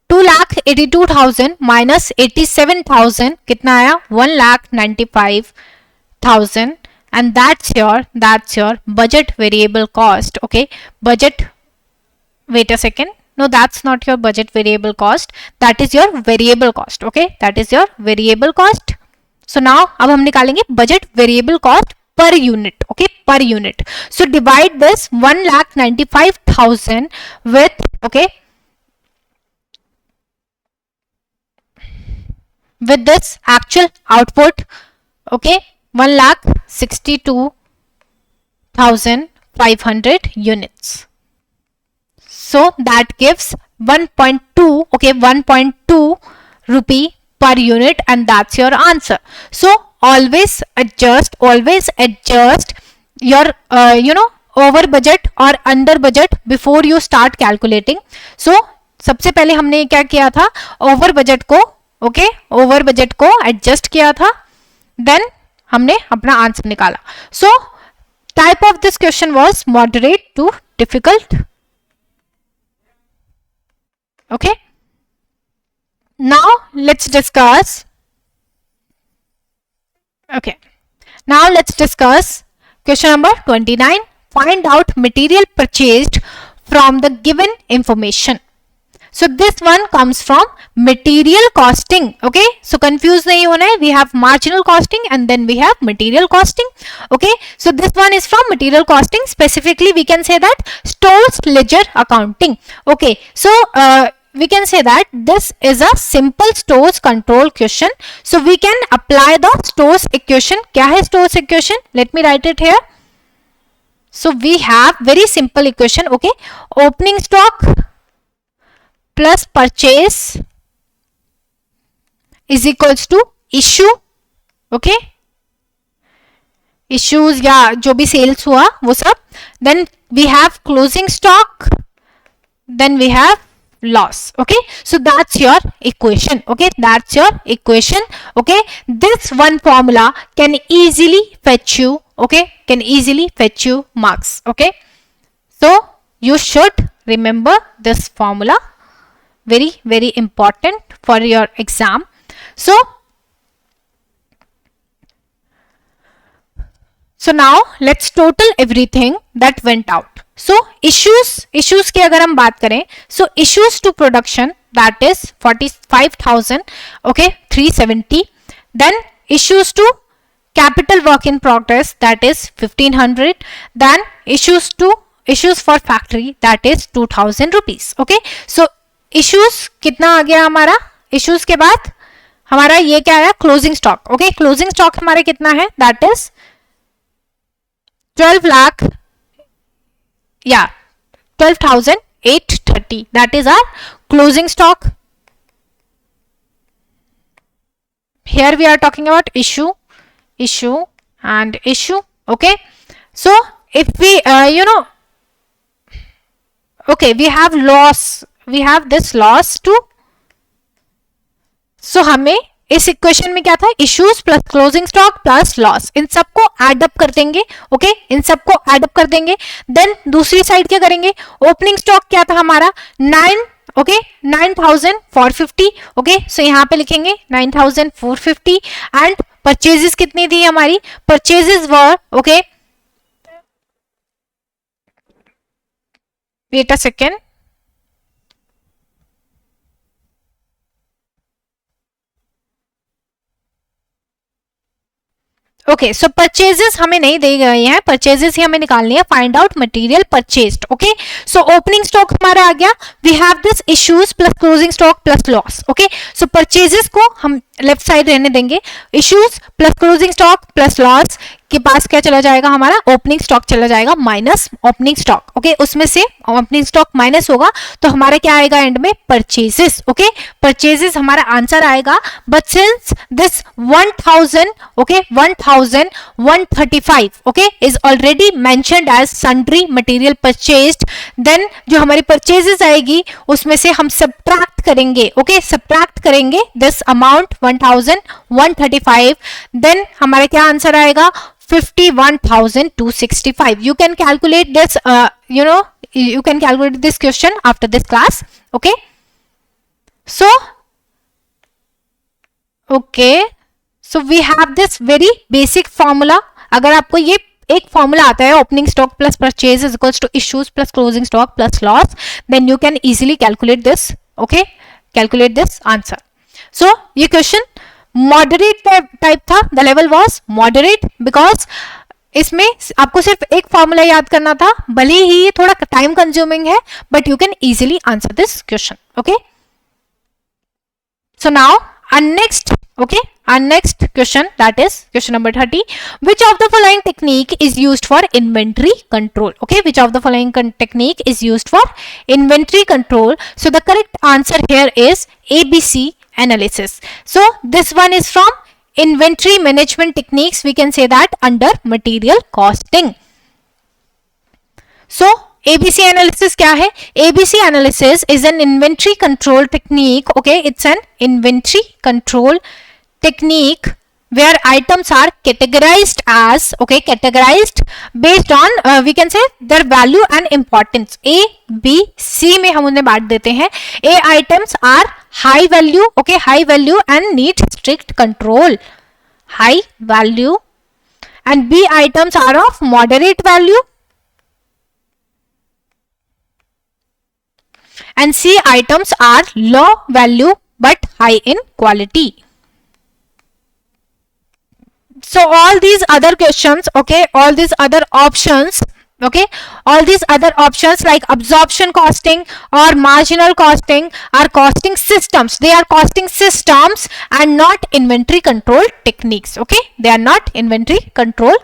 2,82,000 minus 87,000 कितना आया? 1,95,000 and that's your budget variable cost. Okay, budget, wait a second, no, that's not your budget variable cost, that is your variable cost. Okay, that is your variable cost. So now अब हम निकालेंगे budget variable cost per unit. Okay, per unit. So divide this 1,95,000 with, okay, with this actual output. Okay, 1,62,500 units. So that gives 1.2, okay, 1.2 rupee per unit, and that's your answer. So always adjust your over budget or under budget before you start calculating. So सबसे पहले हमने क्या किया था? Over budget को, okay, over budget को adjust किया था, देन हमने अपना आंसर निकाला. So type of of this question was moderate to difficult. Okay. Now let's discuss. Okay. Now let's discuss question number 29. Find out material purchased from the given information. So this one comes from material costing. Okay, so confused nahi hona hai. We have marginal costing and then we have material costing. Okay, so this one is from material costing. Specifically we can say that stores ledger accounting. Okay, so we can say that this is a simple stores control question. So we can apply the stores equation. Kya hai stores equation? Let me write it here. So we have very simple equation. Okay, opening stock plus purchase is equals to issue. Okay, issues या जो भी sales हुआ वो सब. Then we have closing stock, then we have loss. Okay, so that's your equation. Okay, that's your equation. Okay, this one formula can easily fetch you. Okay, can easily fetch you marks. Okay, so you should remember this formula. Very, very important for your exam. So now let's total everything that went out. So issues की अगर हम बात करें, so issues to production that is 45,000, okay, 370. Then issues to capital work in progress that is 1500. Then issues for factory that is 2000 rupees. Okay, so issues कितना आ गया हमारा. Issues के बाद हमारा ये क्या आया, closing stock. Okay, closing stock हमारे कितना है, दैट इज 12 लाख या 12,830. That is our closing stock. Here we are talking about issue and issue. Okay, so if we okay, we have loss, we have this loss too. So हमें इस equation में क्या था, issues plus closing stock plus loss, इन सबको add up कर देंगे. Okay, इन सबको एड अप कर देंगे. देन दूसरी साइड क्या करेंगे, ओपनिंग स्टॉक क्या था हमारा 9. ओके, 9,450. ओके, सो यहाँ पे लिखेंगे 9,450. एंड परचेजेस कितनी थी हमारी, purchases were, okay, wait a second. Okay, so purchases हमें नहीं दी गई हैं, परचेजेस ही हमें निकालनी है. Find out material purchased. Okay, so opening stock हमारा आ गया. We have this issues plus closing stock plus loss. Okay, so purchases को हम लेफ्ट साइड रहने देंगे. Issues plus closing stock plus loss के पास क्या चला जाएगा हमारा, ओपनिंग स्टॉक चला जाएगा माइनस ओपनिंग स्टॉक. ओके, उसमें से ओपनिंग स्टॉक माइनस होगा तो हमारा क्या आएगा एंड में, परचेजेस. ओके, परचेजेस हमारा आंसर आएगा. But since this 1000, okay, 1135, okay, is already mentioned as sundry material purchased, then जो हमारी परचेजेस आएगी उसमें से हम सब्ट्रैक्ट करेंगे. ओके, सब्ट्रैक्ट करेंगे दिस अमाउंट 1135, देन हमारा क्या आंसर आएगा, 51,265. You can calculate this, you can calculate this question after this class. Okay, so we have this very basic formula. अगर आपको ये एक फॉर्मूला आता है, opening stock plus purchase is equals to issues plus closing stock plus loss, then you can easily calculate this. Okay, calculate this answer. So ये question moderate type था. The level was moderate because इसमें आपको सिर्फ एक formula याद करना था. भले ही ये थोड़ा टाइम कंज्यूमिंग है, but you can easily answer this question. Okay, so now our next question, that is question number 30. Which of the following technique is used for inventory control? Okay, which of the following technique is used for inventory control? So the correct answer here is ABC analysis. So this one is from inventory management techniques. We can say that under material costing. So ABC analysis क्या है? ABC analysis is an inventory control technique. Okay, it's an inventory control technique where items are categorized as, okay, categorized based on we can say their value and importance. A, B, C में हम उन्हें बांट देते हैं. A items are high value, okay, high value and need strict control, high value, and B items are of moderate value, and C items are low value but high in quality. So all these other questions, okay, all these other options, okay, all these other options like absorption costing or marginal costing are costing systems. They are costing systems and not inventory control techniques, okay, they are not inventory control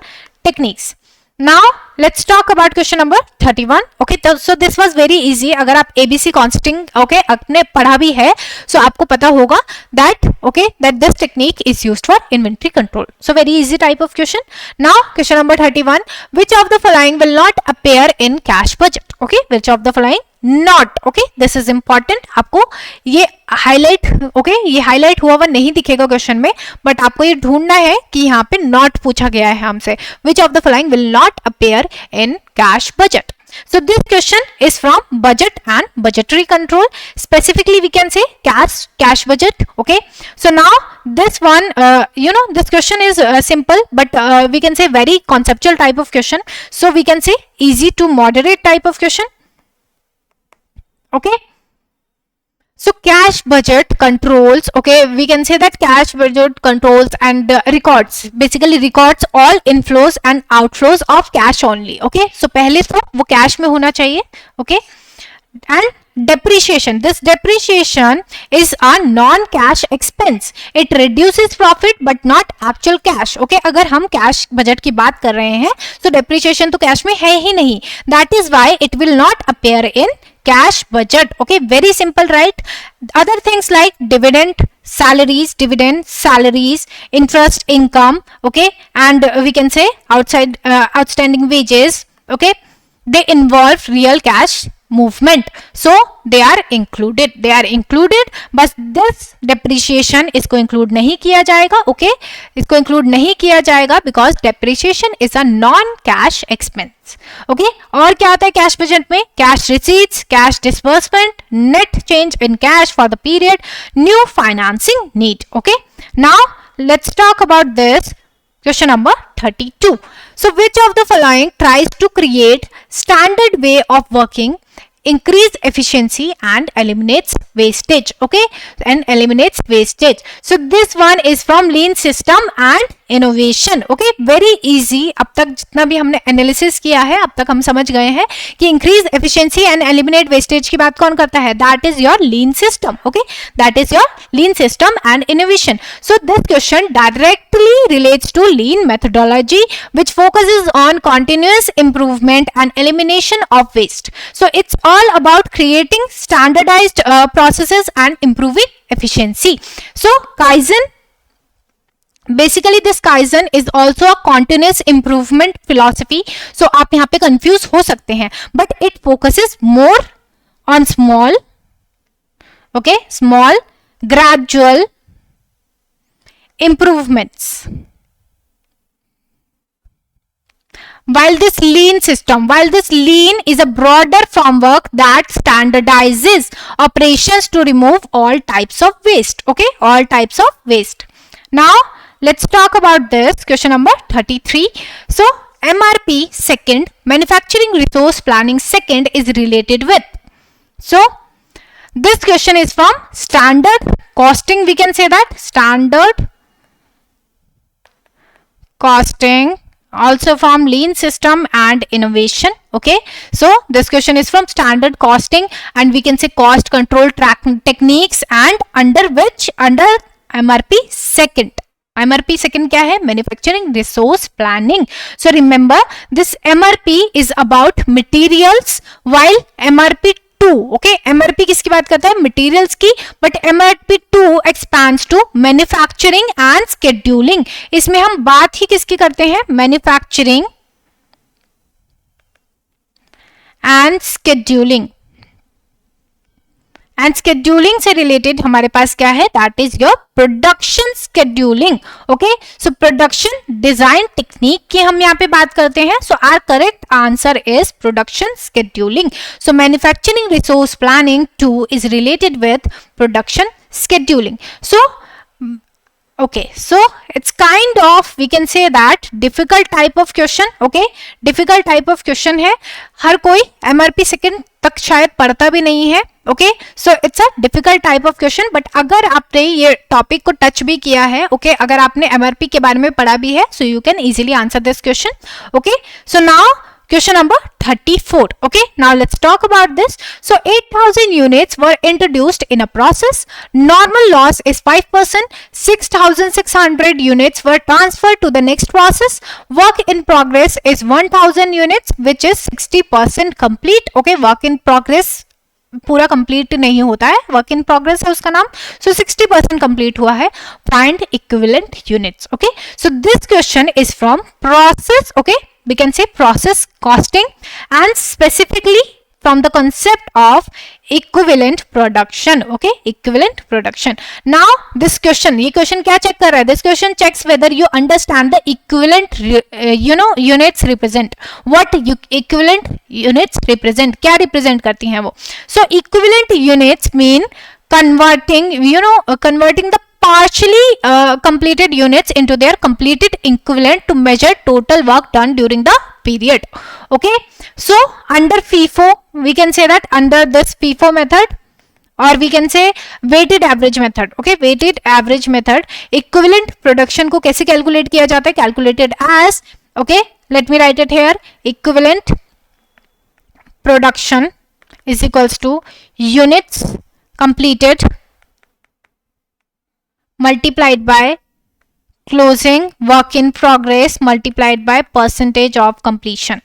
techniques. Now let's talk about question number 31. Okay, so this was very easy. अगर आप ABC costing, okay, आपने पढ़ा भी है, so आपको पता होगा that, okay, that this technique is used for inventory control. So very easy type of question. Now question number 31. Which of the following will not appear in cash budget? Okay, which of the following not, okay, this is important. आपको ये highlight, okay, ये highlight हुआ हुआ नहीं दिखेगा question में, but आपको ये ढूंढना है कि यहाँ पे नॉट पूछा गया है हमसे. Which of the following will not appear in cash budget? So this question is from budget and budgetary control. Specifically, we can say cash budget. Okay. So now this one, this question is simple, but we can say very conceptual type of question. So we can say easy to moderate type of question. Okay. So cash budget controls, okay, we can say that cash budget controls and records, basically records all inflows and outflows of cash only. Okay, so पहले तो वो cash में होना चाहिए. Okay, and depreciation, this depreciation is a non-cash expense. It reduces profit but not actual cash. Okay, अगर हम cash budget की बात कर रहे हैं, so depreciation तो cash में है ही नहीं. That is why it will not appear in cash budget. Okay, very simple, right? Other things like dividend salaries, interest income, okay, and we can say outstanding wages, okay, they involve real cash movement, so they are included, but this depreciation इसको include नहीं किया जाएगा. okay, इसको include नहीं किया जाएगा because depreciation is a non cash expense. okay, और क्या आता है cash budget में? cash receipts, cash disbursement, net change in cash for the period, new financing need. okay, now let's talk about this question number 32. So which of the following tries to create standard way of working, increase efficiency and eliminates wastage? okay, and eliminates wastage. So this one is from lean system and innovation. okay, very easy. अब तक जितना भी हमने analysis किया है, अब तक हम समझ गए हैं कि increase efficiency and eliminate wastage की बात कौन करता है? That is your lean system. Okay, that is your lean system and innovation. So this question directly relates to lean methodology which focuses on continuous improvement and elimination of waste. So it's all about creating standardized processes and improving efficiency. So Kaizen, basically this Kaizen is also a continuous improvement philosophy. So आप यहाँ पे confuse हो सकते हैं, but it focuses more on small gradual improvements. While this lean is a broader framework that standardizes operations to remove all types of waste. Okay, all types of waste. Now let's talk about this question number 33. So MRP second, manufacturing resource planning second is related with. So this question is from standard costing. We can say that standard costing, also from lean system and innovation. Okay, so this question is from standard costing and we can say cost control techniques and under MRP second. MRP second क्या है? Manufacturing resource planning. So remember this MRP is about materials while MRP 2, okay, MRP किसकी बात करता है? Materials की, but MRP 2 expands to manufacturing and scheduling. इसमें हम बात ही किसकी करते हैं? Manufacturing and scheduling. And scheduling से रिलेटेड हमारे पास क्या है, that is your production scheduling. Okay, so production design technique की हम यहाँ पे बात करते हैं. So our correct answer is production scheduling. So manufacturing resource planning 2 is related with production scheduling. So okay, so it's kind of, we can say that difficult type of question. Okay, difficult type of question है, हर कोई MRP second तक शायद पढ़ता भी नहीं है. Okay, so it's a difficult type of question, but अगर आपने ये टॉपिक को टच भी किया है, ओके, अगर आपने MRP के बारे में पढ़ा भी है, so you can easily answer this question. Okay, so now question number 34. Okay, now let's talk about this. So 8,000 units were introduced in a process. Normal loss is 5%. 6,600 units were transferred to the next process. Work in progress is 1,000 units, which is 60% complete. Okay, work in progress पूरा complete नहीं होता है, work in progress है उसका नाम. सो 60% complete हुआ है. Find equivalent units. Okay, so this question is from process. Okay, we can say process costing and specifically from the concept of equivalent production. Okay, equivalent production. Now this question, ये question क्या check कर रहा है? This question checks whether you understand the equivalent units represent. What equivalent units represent? क्या represent करती हैं वो? So equivalent units mean converting the partially completed units into their completed equivalent to measure total work done during the period. Okay, so under FIFO, we can say that under this FIFO method, or we can say weighted average method. Okay, weighted average method, equivalent production को कैसे calculate किया जाता है? Calculated as, okay, let me write it here, equivalent production is equals to units completed multiplied by closing work in progress multiplied by percentage of completion.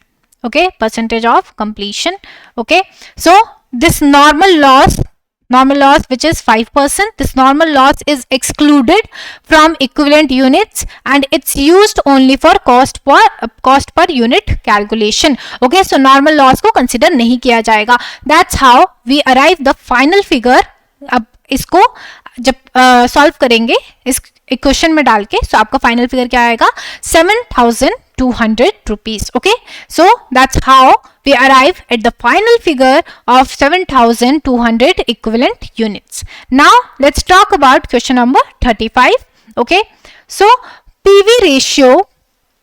Okay, percentage of completion. Okay, so this normal loss which is 5%, this normal loss is excluded from equivalent units and it's used only for cost per unit calculation. Okay, so normal loss को consider नहीं किया जाएगा. That's how we arrive the final figure. अब इसको जब solve करेंगे इस equation में डाल के, सो आपका फाइनल फिगर क्या आएगा? 7,200 rupees. Okay, so that's how we arrive at the final figure of 7,200 equivalent units. Now let's talk about question number 35. Okay, so PV ratio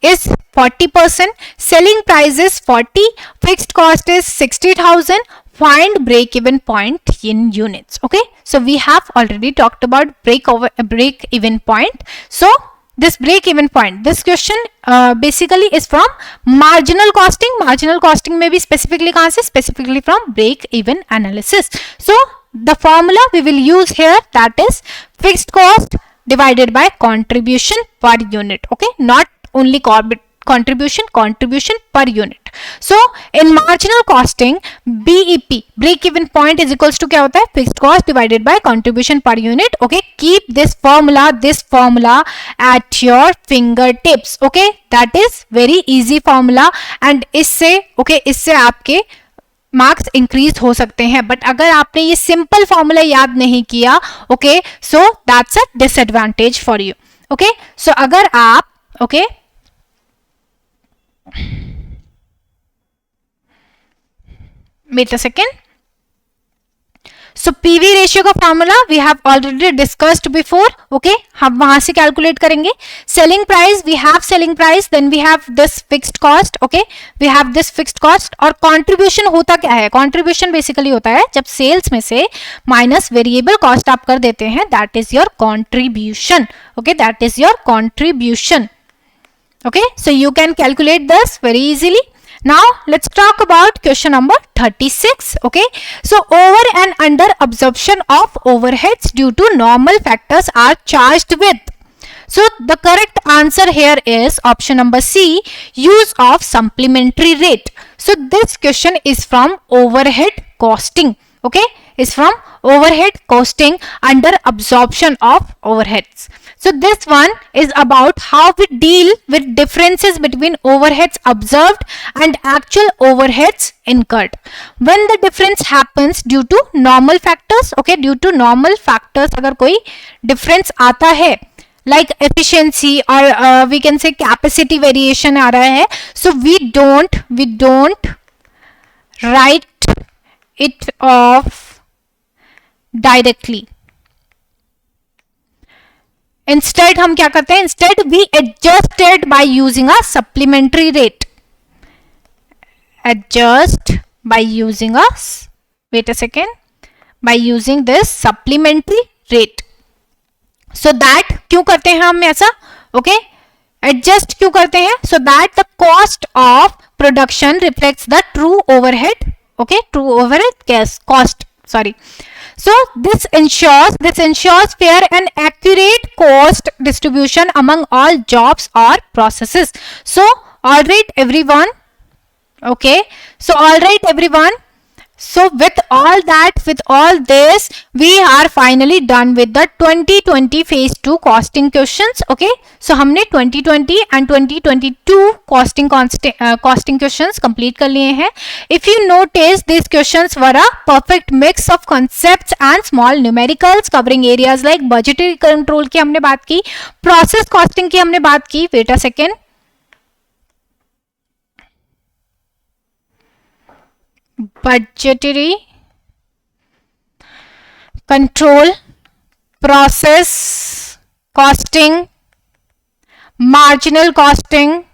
is 40%, selling price is 40, fixed cost is 60,000, find break even point in units. Okay, so we have already talked about break even point. So this break even point, this question basically is from marginal costing में भी specifically कहाँ से? Specifically from break even analysis. So the formula we will use here, that is fixed cost divided by contribution per unit. Okay, not only contribution per unit. So in marginal costing, BEP, break even point is equals to क्या होता है? Fixed cost divided by contribution per unit. Okay, keep this formula at your fingertips. Okay, that is very easy formula and इससे आपके marks increase हो सकते हैं. But अगर आपने ये सिंपल फॉर्मूला याद नहीं किया, okay, so that's a disadvantage for you. Okay, so अगर आप, okay, wait a second. So PV ratio का formula we have already discussed before. Okay, हम वहां से कैलकुलेट करेंगे. Selling price, we have selling price, then we have this fixed cost. Okay, we have this fixed cost. और contribution होता क्या है? Contribution basically होता है जब सेल्स में से माइनस वेरिएबल कॉस्ट आप कर देते हैं, that is your contribution. Okay, that is your contribution. Okay, so you can calculate this very easily. Now let's talk about question number 36. Okay, so over and under absorption of overheads due to normal factors are charged with. So the correct answer here is option number C, use of supplementary rate. So this question is from overhead costing. Okay, is from overhead costing under absorption of overheads. So this one is about how we deal with differences between overheads observed and actual overheads incurred. When the difference happens due to normal factors, okay, due to normal factors अगर कोई difference आता है, like efficiency or we can say capacity variation आ रहा है, so we don't write it off directly. Instead हम क्या करते हैं, instead we adjusted by using a supplementary rate. Adjust by using a, wait a second, by using this supplementary rate. So that क्यों करते हैं हम ऐसा, okay, adjust क्यों करते हैं, so that the cost of production reflects the true overhead, okay, true overhead cost, sorry. So this ensures fair and accurate cost distribution among all jobs or processes. So all right everyone, okay, so all right everyone, so with all this we are finally done with the 2020 phase 2 costing questions. Okay, so हमने 2020 and 2022 costing questions complete कर लिए हैं. If you notice, these questions were a perfect mix of concepts and small numericals covering areas like budgetary control की हमने बात की, process costing की हमने बात की, wait a second, budgetary control, process costing, marginal costing,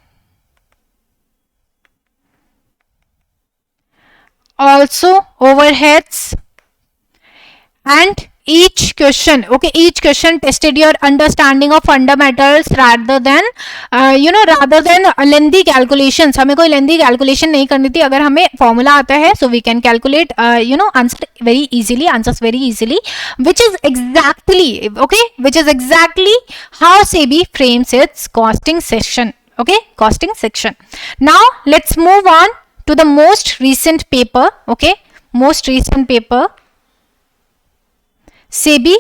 also overheads, and each question, okay, each question tested your understanding of fundamentals rather than lengthy calculations. हमें कोई lengthy calculation नहीं करनी थी, अगर हमें formula आता है so we can calculate answers very easily, which is exactly how SEBI frames its costing section. Okay, costing section. Now let's move on to the most recent paper. Okay, most recent paper, SEBI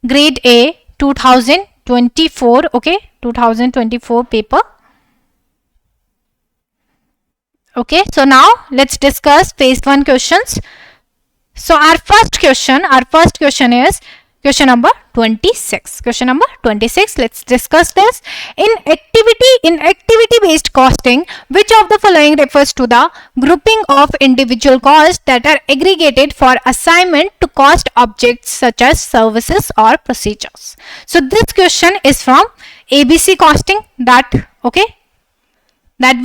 Grade A 2024, okay, 2024 paper. Okay, so now let's discuss phase 1 questions. So our first question is question number 26. Question number 26, let's discuss this. In activity based costing, which of the following refers to the grouping of individual costs that are aggregated for assignment to cost objects such as services or procedures? So this question is from ABC costing, that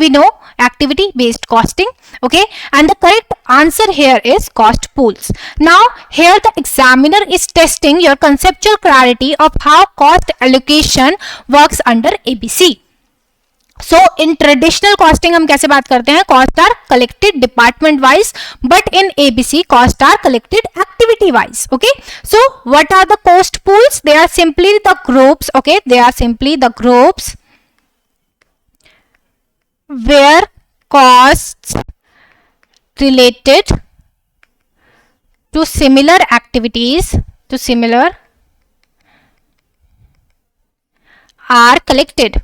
we know, activity based costing. Okay, and the correct answer here is cost pools. Now here the examiner is testing your conceptual clarity of how cost allocation works under ABC. So in traditional costing हम कैसे बात करते हैं, cost are collected department wise, but in ABC cost are collected activity wise. Okay, so what are the cost pools? They are simply the groups. Okay, they are simply the groups where costs related to similar activities are collected.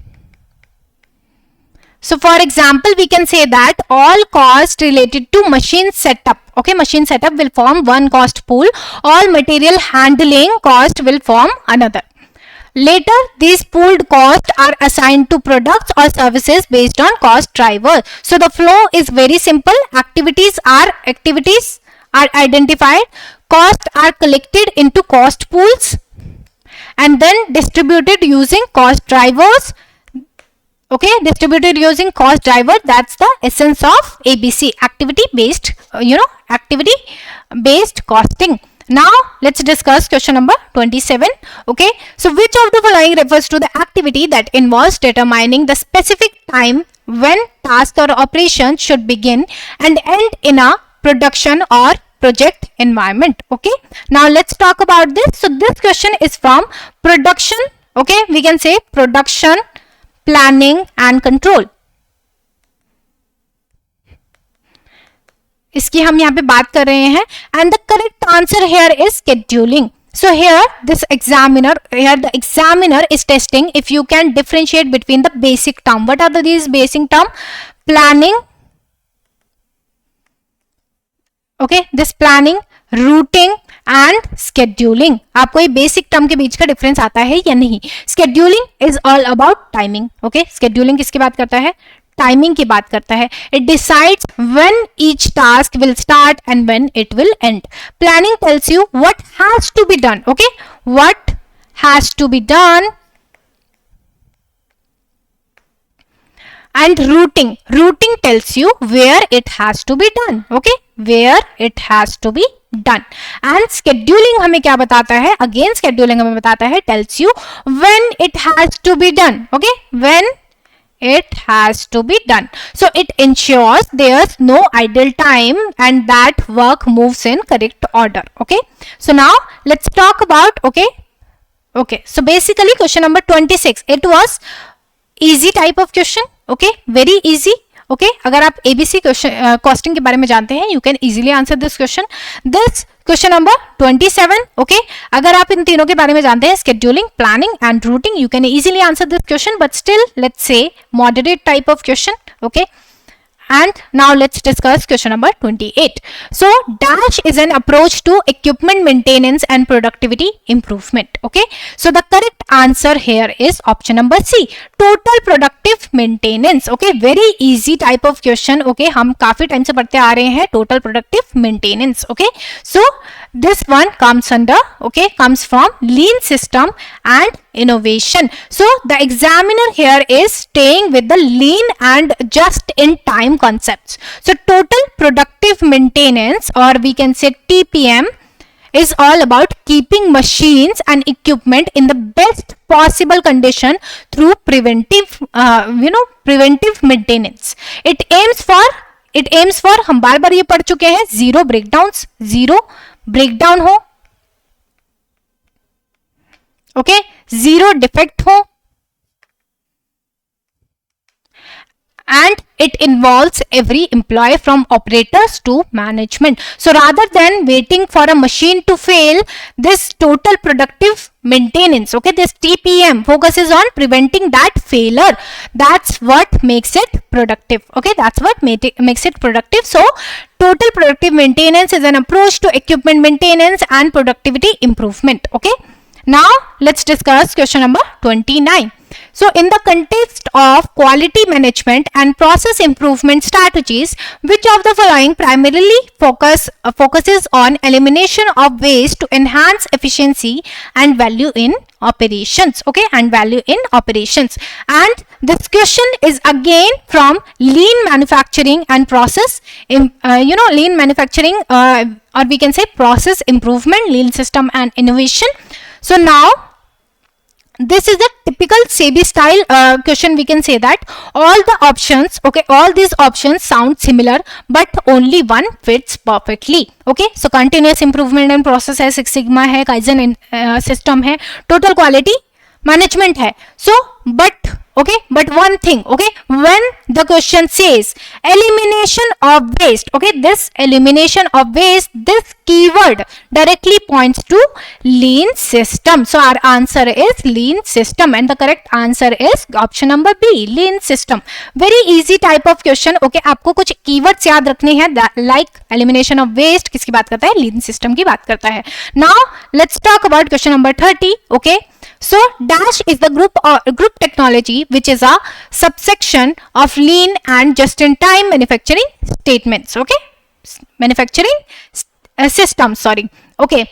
So for example, we can say that all costs related to machine setup, okay, machine setup will form one cost pool, all material handling cost will form another. Later, these pooled costs are assigned to products or services based on cost driver. So the flow is very simple. Activities are identified, costs are collected into cost pools and then distributed using cost drivers. Okay, distributed using cost driver. That's the essence of ABC, activity based costing. Now let's discuss question number 27. Okay, so which of the following refers to the activity that involves determining the specific time when task or operation should begin and end in a production or project environment? Okay, now let's talk about this. So this question is from production, okay, we can say production planning and control. इसकी हम यहाँ पे बात कर रहे हैं, and the correct answer here is scheduling. So here the examiner is testing if you can differentiate between the basic term. What are these basic term? Planning, okay, this planning, routing and scheduling. आपको ये basic term के बीच का difference आता है या नहीं? Scheduling is all about timing. Okay, scheduling किसकी बात करता है? टाइमिंग की बात करता है. It decides when each task will start and when it will end. Planning tells you what has to be done. Okay, what has to be done. And routing tells you where it has to be done. Okay, where it has to be done. And scheduling हमें क्या बताता है? Again scheduling हमें बताता है, tells you when it has to be done. Okay, when it has to be done. So it ensures there's no idle time and that work moves in correct order. Okay, so now let's talk about, okay, so basically question number 26, it was easy type of question. Okay, very easy. Okay, अगर आप ABC costing के बारे में जानते हैं, you can easily answer this question. This question number 27. Okay, अगर आप इन तीनों के बारे में जानते हैं, scheduling, planning and routing, you can easily answer this question. But still, let's say moderate type of question. Okay, and now let's discuss question number 28. So dash is an approach to equipment maintenance and productivity improvement. Okay, so the correct answer here is option number C, total productive maintenance. Okay, very easy type of question. Okay, हम काफी time से पढ़ते आ रहे हैं total productive maintenance. Okay, so this one comes under, okay, comes from lean system and innovation. So the examiner here is staying with the lean and just in time concepts. So total productive maintenance, or we can say TPM, is all about keeping machines and equipment in the best possible condition through preventive maintenance. It aims for हम बार बार ये पढ़ चुके हैं, zero breakdown हो, okay, zero defect हो, and it involves every employee from operators to management. So rather than waiting for a machine to fail, this total productive maintenance, okay, this TPM focuses on preventing that failure. That's what makes it productive. Okay, that's what makes it productive. So total productive maintenance is an approach to equipment maintenance and productivity improvement. Okay, now let's discuss question number 29. So in the context of quality management and process improvement strategies, which of the following primarily focuses on elimination of waste to enhance efficiency and value in operations? Okay, and value in operations. And this question is again from lean manufacturing and process, lean manufacturing, or we can say process improvement, lean system and innovation. So now this is a typical SEBI style question. We can say that all the options, okay, all these options sound similar, but only one fits perfectly. Okay, so continuous improvement and process है, Six Sigma है, Kaizen system है, total quality management है. So but one thing, okay, when the question says elimination of waste, okay, this elimination of waste, this keyword directly points to lean system. So our answer is lean system, and the correct answer is option number B, lean system. Very easy type of question. Okay, आपको कुछ keywords याद रखने हैं, like elimination of waste किसकी बात करता है? lean system की बात करता है. Now let's talk about question number 30. Okay, so dash is the group technology which is a subsection of lean and just-in-time manufacturing statements. Okay, manufacturing system. Sorry. Okay,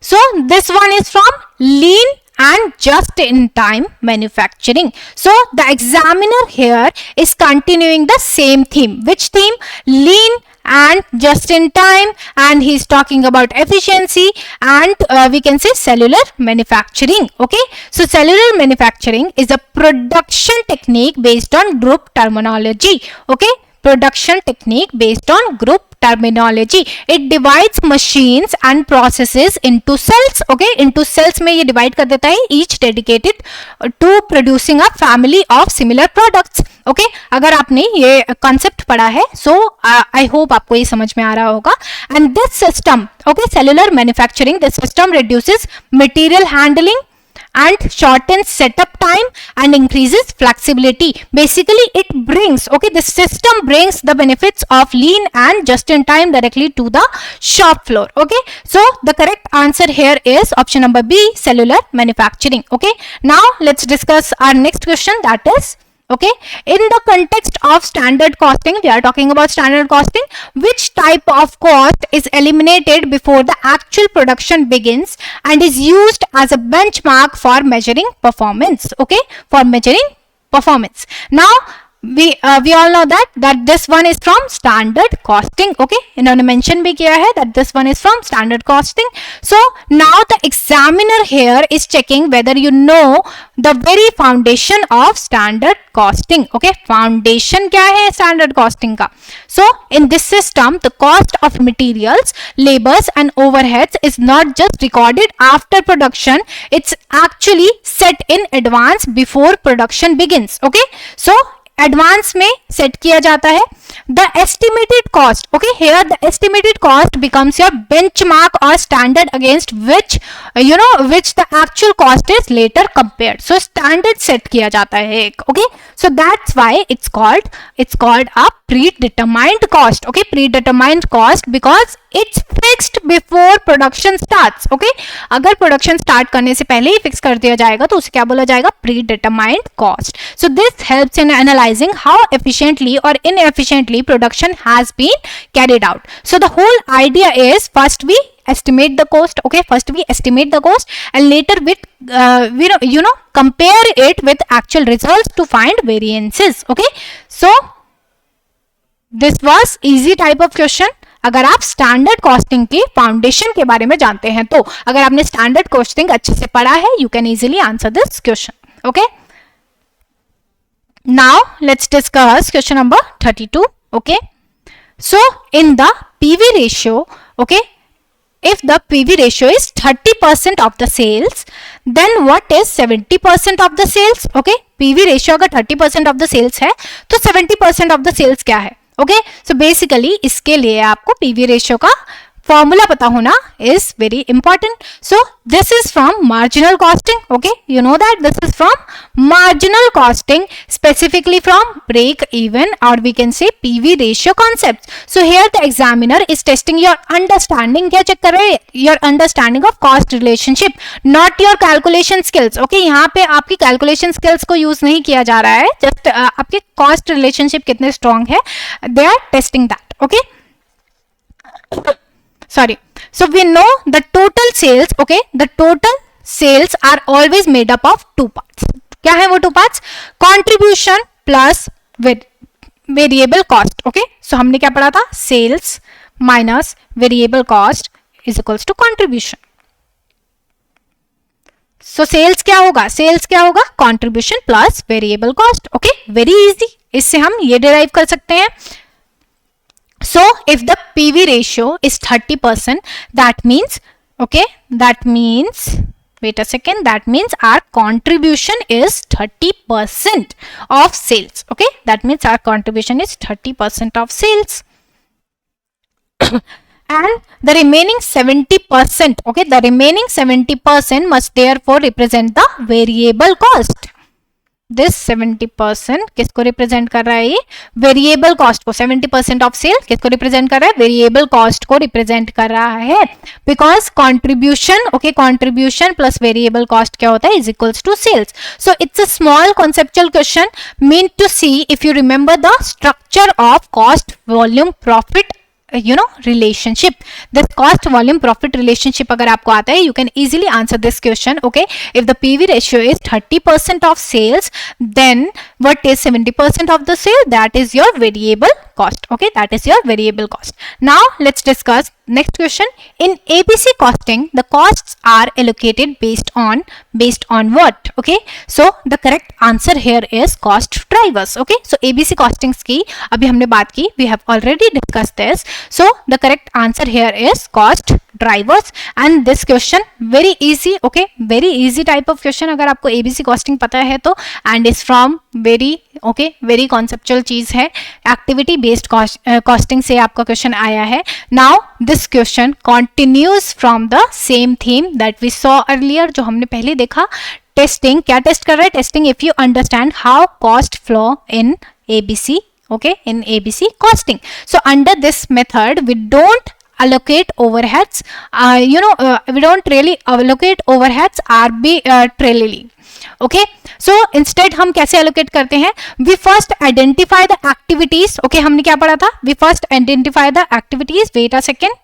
so this one is from lean and just-in-time manufacturing. So the examiner here is continuing the same theme. Which theme? Lean and just in time, and he's talking about efficiency and we can say cellular manufacturing. Okay, so cellular manufacturing is a production technique based on group terminology. Okay, production technique based on group terminology. It divides machines and processes into cells. Okay, into cells में ये divide कर देता है, each dedicated to producing a family of similar products. Okay अगर आपने ये concept पढ़ा है सो आई होप आपको ये समझ में आ रहा होगा. And this system okay cellular manufacturing this system reduces material handling and shortens setup time and increases flexibility. Basically it brings this system brings the benefits of lean and just in time directly to the shop floor. Okay, so the correct answer here is option number B, cellular manufacturing. Okay, now let's discuss our next question, that is okay in the context of standard costing. We are talking about standard costing. Which type of cost is eliminated before the actual production begins and is used as a benchmark for measuring performance? Okay, for measuring performance. Now we all know that this one is from standard costing. Okay, इन्होंने mention भी किया है that this one is from standard costing. So now the examiner here is checking whether you know the very foundation of standard costing. Okay, foundation क्या है standard costing का? So in this system the cost of materials, labors and overheads is not just recorded after production, it's actually set in advance before production begins. Okay, so advance में set किया जाता है. The estimated cost okay here the estimated cost becomes your benchmark और standard against which which the actual cost is later compared. So standard set किया जाता है एक. Okay so that's why it's called a predetermined cost. Okay predetermined cost because it's fixed before production starts. Okay अगर production start करने से पहले ही fix कर दिया जाएगा तो उसे क्या बोला जाएगा? Pre determined cost. So this helps in analysing how efficiently और इनएफिशिएंटली production has been carried out. So the whole idea is first we estimate the cost. Okay, first we estimate the cost and later we compare it with actual results to find variances. Okay, so this was easy type of question. अगर आप standard costing की foundation के बारे में जानते हैं तो अगर आपने स्टैंडर्ड कॉस्टिंग अच्छे से पढ़ा है you can easily answer this question. Okay now let's discuss question number 32. Okay, so in the PV ratio, okay, if the PV ratio is 30% of the sales, then what is 70% of the sales? Okay, PV ratio अगर 30% of the sales है तो 70% of the sales क्या है? Okay, so basically इसके लिए आपको PV ratio का formula पता होना is very important. So this is from marginal costing. Okay, you know that this is from marginal costing, specifically from break even or we can say PV ratio concepts. So here the examiner is testing your understanding. क्या check कर रहे हैं? Your understanding of cost relationship, not your calculation skills. Okay, यहाँ पे आपकी calculation skills को use नहीं किया जा रहा है, just आपके cost relationship कितने strong है, they are testing that. Okay. Sorry, so we know the total sales. Okay, the total sales are always made up of two parts. क्या है वो two parts? Contribution plus variable cost. Okay, so हमने क्या पढ़ा था? Sales minus variable cost is equals to contribution. So sales क्या होगा? Sales क्या होगा? Contribution plus variable cost. Okay, very easy. इससे हम ये derive कर सकते हैं. So if the PV ratio is 30%, that means wait a second, that means our contribution is 30% of sales. Okay, that means our contribution is 30% of sales. And the remaining 70%, okay, the remaining 70% must therefore represent the variable cost. This 70% किसको represent कर रहा है? ये variable cost को. 70% of cell किसको represent कर रहा है? वेरिएबल कॉस्ट को रिप्रेजेंट कर रहा है. Because contribution okay contribution plus variable cost क्या होता है? Is equals to sales. So it's a small conceptual question mean to see if you remember the structure of cost volume profit relationship. This cost volume profit relationship अगर आपको आता है you can easily answer this question. Okay, if the PV ratio is 30% of sales, then what is 70% of the sale? That is your variable cost. Okay, that is your variable cost. Now let's discuss next question. In ABC costing, the costs are allocated based on what? Okay, so the correct answer here is cost drivers. Okay, so ABC costings की अभी हमने बात की, we have already discussed this. So the correct answer here is cost drivers, and this question very easy, okay, very easy type of question अगर आपको ABC costing पता है तो, and is from very conceptual चीज है, activity based costing से आपका question आया है. Now this question continues from the same theme that we saw earlier, जो हमने पहले देखा. टेस्टिंग क्या टेस्ट कर रहा है? Testing if you understand how cost flow in ABC, okay, in ABC costing. So under this method we don't allocate overheads, we don't really allocate overheads arbitrarily. Okay, so instead हम कैसे allocate करते हैं? We first identify the activities. Okay, हमने क्या पढ़ा था? We first identify the activities. Wait a second.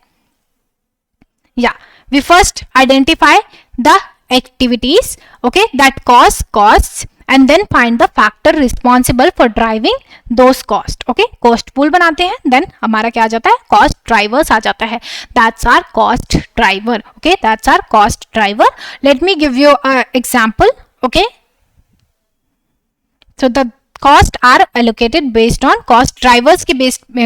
Yeah, we first identify the activities, okay, that cause costs, and then find the factor responsible for driving those cost. Okay, cost pool बनाते हैं, then हमारा क्या आ जाता है? Cost drivers आ जाता है. That's our cost driver. Okay, that's our cost driver. Let me give you an example. Okay, so the cost are allocated based on cost drivers के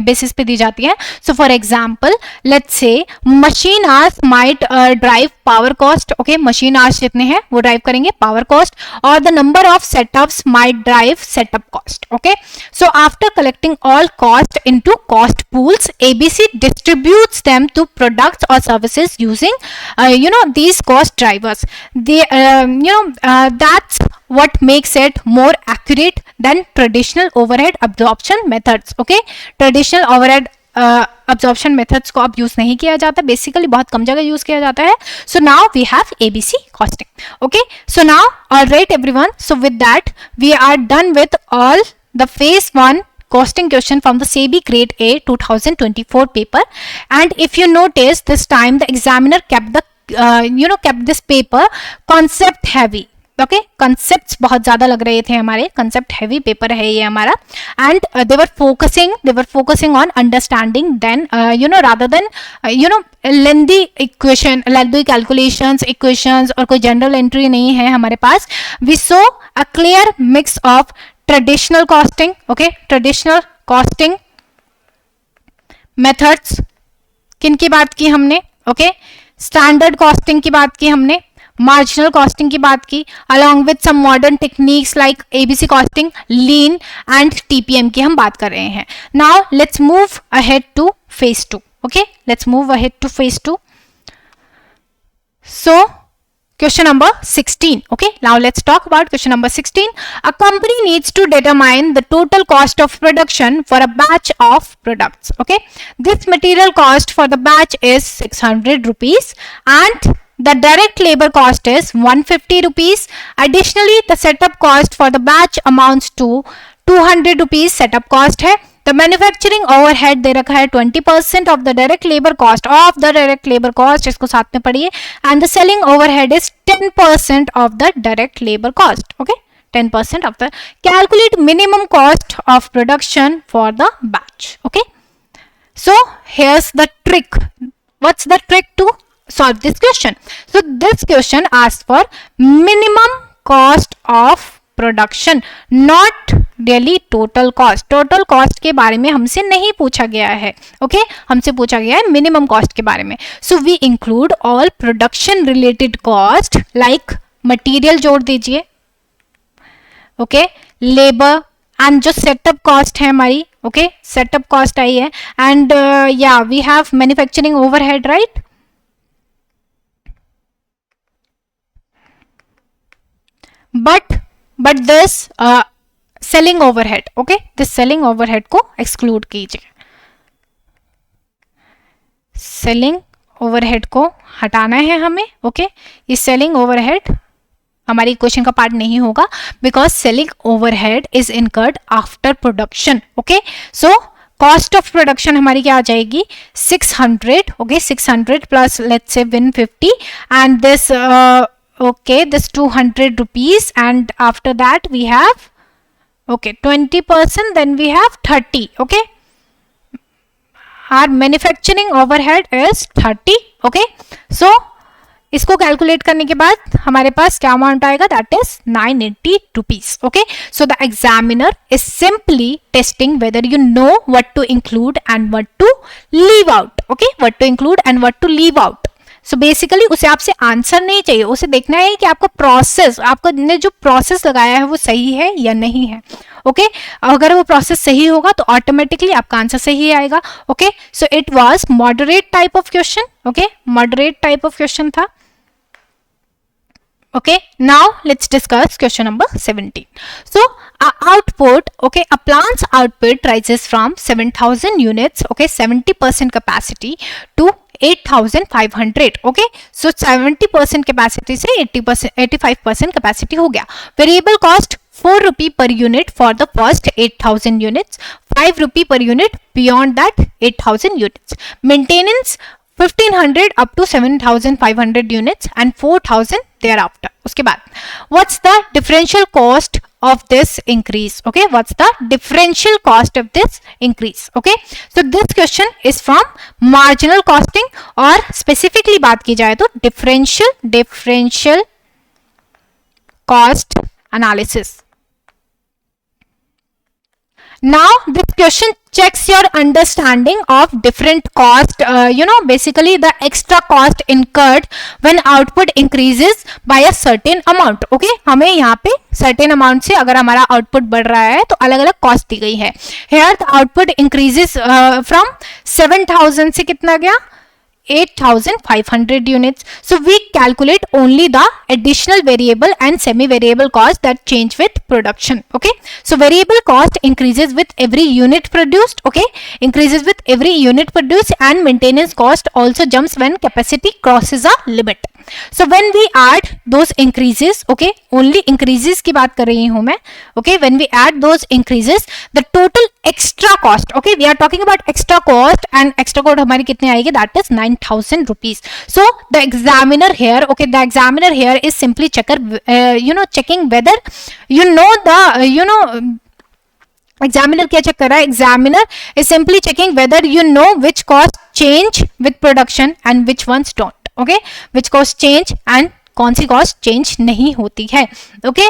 basis पे दी जाती है. So for example, let's say machine hours might drive power cost. Okay, machine hours जितने हैं वो drive करेंगे power cost, or the number of setups might drive setup cost. Okay, so after collecting all cost into cost pools, ABC distributes them to products or services using these cost drivers. That's what makes it more accurate than traditional overhead absorption methods. Okay, traditional overhead absorption methods को अब use नहीं किया जाता, basically बहुत कम जगह use किया जाता है. So now we have ABC costing. Okay, so now all right everyone, so with that we are done with all the phase 1 costing question from the SEBI Grade A 2024 paper. And if you notice, this time the examiner kept the kept this paper concept heavy. Okay, concepts बहुत ज्यादा लग रहे थे हमारे, concept heavy paper है ये हमारा. And they were focusing on understanding then rather than lengthy equation, lengthy calculations, equations, और कोई जनरल एंट्री नहीं है हमारे पास. We saw a clear mix of traditional costing, okay, traditional costing methods किन की बात की हमने? ओके, स्टैंडर्ड कॉस्टिंग की बात की हमने, मार्जिनल कॉस्टिंग की बात की, along with some modern techniques like ABC costing, lean and TPM की हम बात कर रहे हैं. Now let's move ahead to phase 2. Okay, let's move ahead to phase 2. So question number 16. Okay, now let's talk about question number 16. A company needs to determine the total cost of production for a batch of products. Okay, this material cost for the batch is 600 rupees and the direct labor cost is 150 rupees. Additionally, the setup cost for the batch amounts to 200 rupees setup cost है. The manufacturing overhead दे रखा है 20% of the direct labor cost, इसको साथ में पढ़िए. And the selling overhead is 10% of the direct labor cost. Okay, 10% of the. Calculate minimum cost of production for the batch. Okay, so here's the trick. What's the trick to solve this question? So this question asks for minimum cost of production, not really total cost. Total cost के बारे में हमसे नहीं पूछा गया है. Okay, हमसे पूछा गया है मिनिमम कॉस्ट के बारे में. So we include all production related cost like material जोड़ दीजिए, ओके, लेबर एंड जो सेटअप कॉस्ट है हमारी, ओके, सेटअप कॉस्ट आई है, एंड या we have manufacturing overhead, right. But this selling overhead, okay, this selling overhead को exclude कीजिए. सेलिंग ओवरहेड को हटाना है हमें. ओके, ये सेलिंग ओवरहेड हमारी इक्वेशन का पार्ट नहीं होगा because selling overhead is incurred after production. Okay, so cost of production हमारी क्या आ जाएगी? 600. Okay, 600 plus let's say 150 and this okay, this 200 rupees, and after that we have, okay, 20%, then we have 30. Okay, our manufacturing overhead is 30. Okay, so इसको calculate करने के बाद हमारे पास क्या अमाउंट आएगा? That is 980 rupees. Okay, so the examiner is simply testing whether you know what to include and what to leave out. Okay, what to include and what to leave out. So basically उसे आपसे answer नहीं चाहिए, उसे देखना है कि आपका process, आपको ने जो प्रोसेस लगाया है वो सही है या नहीं है। ओके अगर वो प्रोसेस सही होगा तो ऑटोमेटिकली आपका आंसर सही आएगा। Okay so it was moderate type of question. Okay moderate type of question था। Okay, now let's discuss question number 17. So output, okay, a plant's output rises from 7,000 units, okay, 70% capacity to 8,500. Okay, so 70% capacity से 80%, 85% capacity हो गया। Variable cost 4 rupee per unit for the first 8,000 units, 5 rupee per unit beyond that 8,000 units. Maintenance 1,500 up to 7,500 units and 4,000 thereafter. उसके बाद what's the differential cost of this increase? Okay, what's the differential cost of this increase? Okay, so this question is from marginal costing और specifically बात की जाए तो differential cost analysis. Now this question checks your understanding of different cost, basically the extra cost incurred when output increases by a certain amount. Okay, हमें यहाँ पे certain amount से अगर हमारा output बढ़ रहा है तो अलग अलग cost दी गई है। Here the output increases from 7,000 से कितना गया 8,500 units. So we calculate only the additional variable and semi-variable cost that change with production. Okay, so variable cost increases with every unit produced. Okay, increases with every unit produced, and maintenance cost also jumps when capacity crosses a limit. So when we add those increases, okay, only increases की बात कर रही हूँ मैं. Okay, when we add those increases, the total extra cost, okay, we are talking about extra cost, and extra cost हमारी कितनी आएगी, that is 9,000 rupees. So the examiner here, okay, the examiner here is simply checking whether examiner क्या check कर रहा है, examiner is simply checking whether you know which cost change with production and which ones don't. Okay, which cost change and कौन सी cost change नहीं होती है. Okay,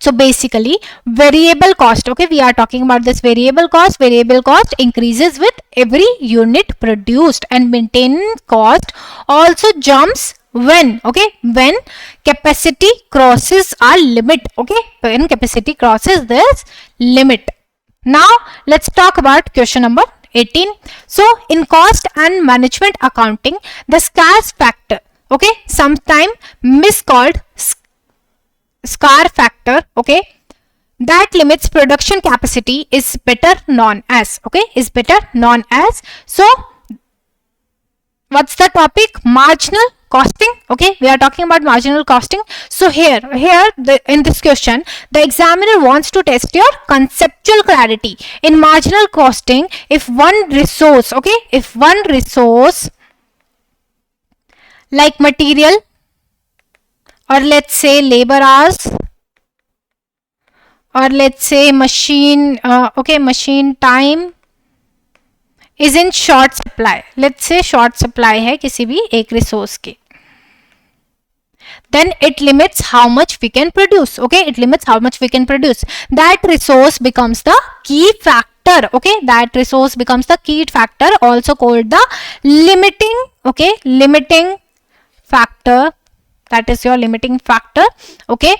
so basically variable cost, okay, we are talking about this variable cost. Variable cost increases with every unit produced, and maintenance cost also jumps when, okay, when capacity crosses a limit. Okay, when capacity crosses this limit. Now let's talk about question number 18. So in cost and management accounting, the scarce factor, okay, sometime miscalled scar factor, okay, that limits production capacity is better known as, okay, is better known as. So what's the topic? Marginal costing. Okay, we are talking about marginal costing. So here in this question, the examiner wants to test your conceptual clarity. In marginal costing, if one resource, okay, if one resource like material, or let's say labor hours, or let's say machine time is in short supply, let's say short supply है किसी भी एक resource की, then it limits how much we can produce. Okay, it limits how much we can produce. That resource becomes the key factor. Okay, that resource becomes the key factor, also called the limiting, okay, limiting factor. That is your limiting factor. Okay,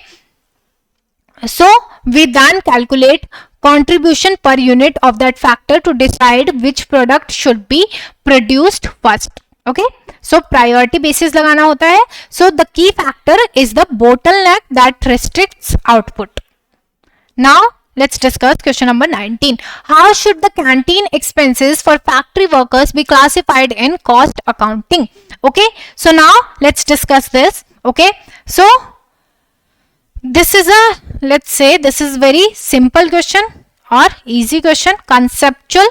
so we then calculate contribution per unit of that factor to decide which product should be produced first. Okay, so priority basis लगाना होता है. So the key factor is the bottleneck that restricts output. Now let's discuss question number 19. How should the canteen expenses for factory workers be classified in cost accounting? Okay, so now let's discuss this. Okay, so this is a, let's say this is very simple question or easy question, conceptual.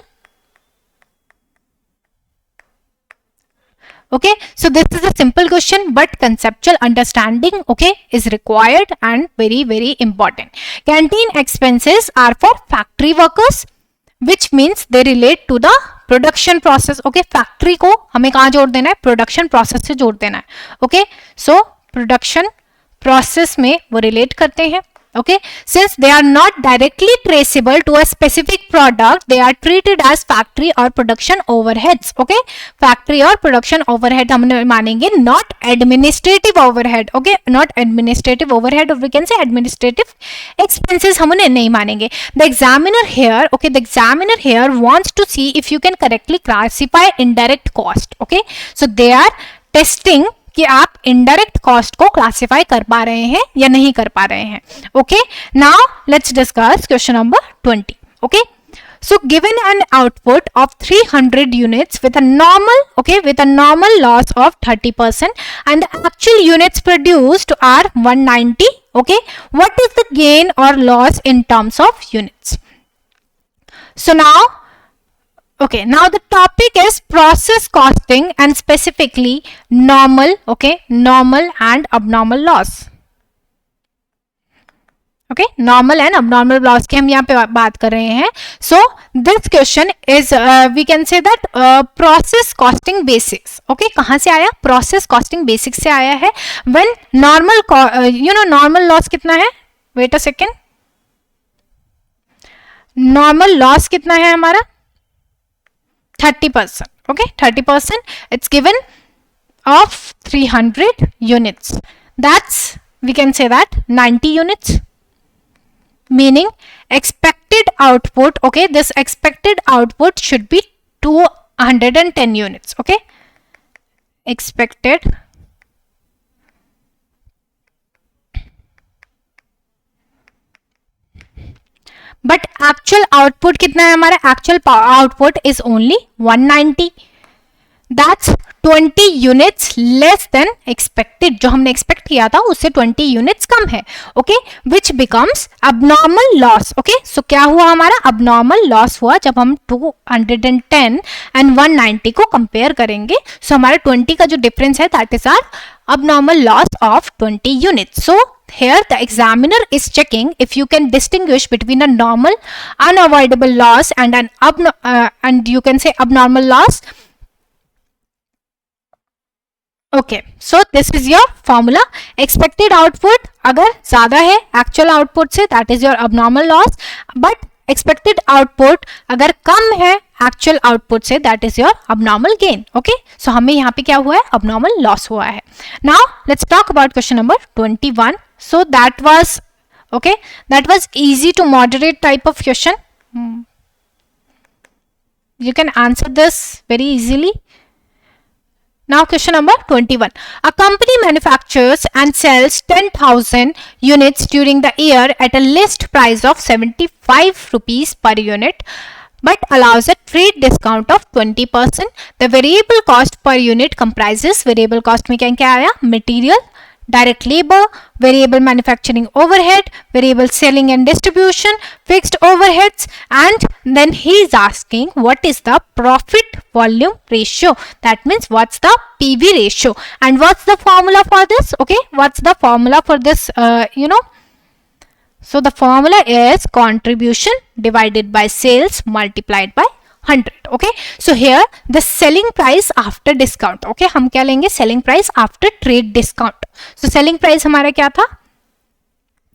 Okay, so this is a simple question, but conceptual understanding, okay, is required and very, very important. Canteen expenses are for factory workers, which means they relate to the production process. Okay, factory को हमें कहाँ जोड़ देना है, production process से जोड़ देना है. Okay, so production process में वो relate करते हैं. Okay, since they are not directly traceable to a specific product, they are treated as factory or production overheads. Okay, factory or production overhead हम मानेंगे, not administrative overhead. Okay, not administrative overhead, or we can say administrative expenses हम उन्हें नहीं मानेंगे. The examiner here, okay, the examiner here wants to see if you can correctly classify indirect cost. Okay, so they are testing कि आप indirect cost को classify कर पा रहे हैं या नहीं कर पा रहे हैं. Okay, now let's discuss question number 20. Okay, so given an output of 300 units with a normal loss of 30% and the actual units produced are 190. Okay, what is the gain or loss in terms of units? So now, okay, now the topic is process costing and specifically normal, okay, normal and abnormal loss. Okay, normal and abnormal loss की हम यहाँ पे बात कर रहे हैं. So this question is we can say that process costing basics. Okay, कहाँ से आया? Process costing basics से आया है. When normal normal loss कितना है? Wait a second. Normal loss कितना है हमारा? 30%. Okay, 30%. It's given of 300 units. That's, we can say that 90 units. Meaning expected output, okay, this expected output should be 210 units. Okay, expected but actual output कितना है हमारा? Actual output is only 190. That's 20 units less than expected. जो हमने expect किया था उससे 20 units कम है. Okay, which becomes abnormal loss. Okay, so क्या हुआ हमारा? Abnormal loss हुआ जब हम 210 and 190 को compare करेंगे. So हमारा 20 का जो difference है that is our abnormal loss of 20 units. So here the examiner is checking if you can distinguish between a normal unavoidable loss and an and you can say abnormal loss. Okay, so this is your formula. Expected output अगर ज़्यादा है actual output से that is your abnormal loss, but expected output अगर कम है actual output से that is your abnormal gain. Okay, so हमें यहाँ पे क्या हुआ है? Abnormal loss हुआ है. Now let's talk about question number 21. So that was, okay, that was easy to moderate type of question. You can answer this very easily. Now question number 21. A company manufactures and sells 10,000 units during the year at a list price of 75 rupees per unit but allows a trade discount of 20%. The variable cost per unit comprises, variable cost में क्या आया? Material, direct labor, variable manufacturing overhead, variable selling and distribution, fixed overheads, and then he is asking what is the profit volume ratio. That means what's the PV ratio and what's the formula for this? Okay, what's the formula for this? So the formula is contribution divided by sales multiplied by 100. Okay, so here the selling price after discount. Okay, हम क्या लेंगे? Selling price after trade discount. So selling price हमारा क्या था?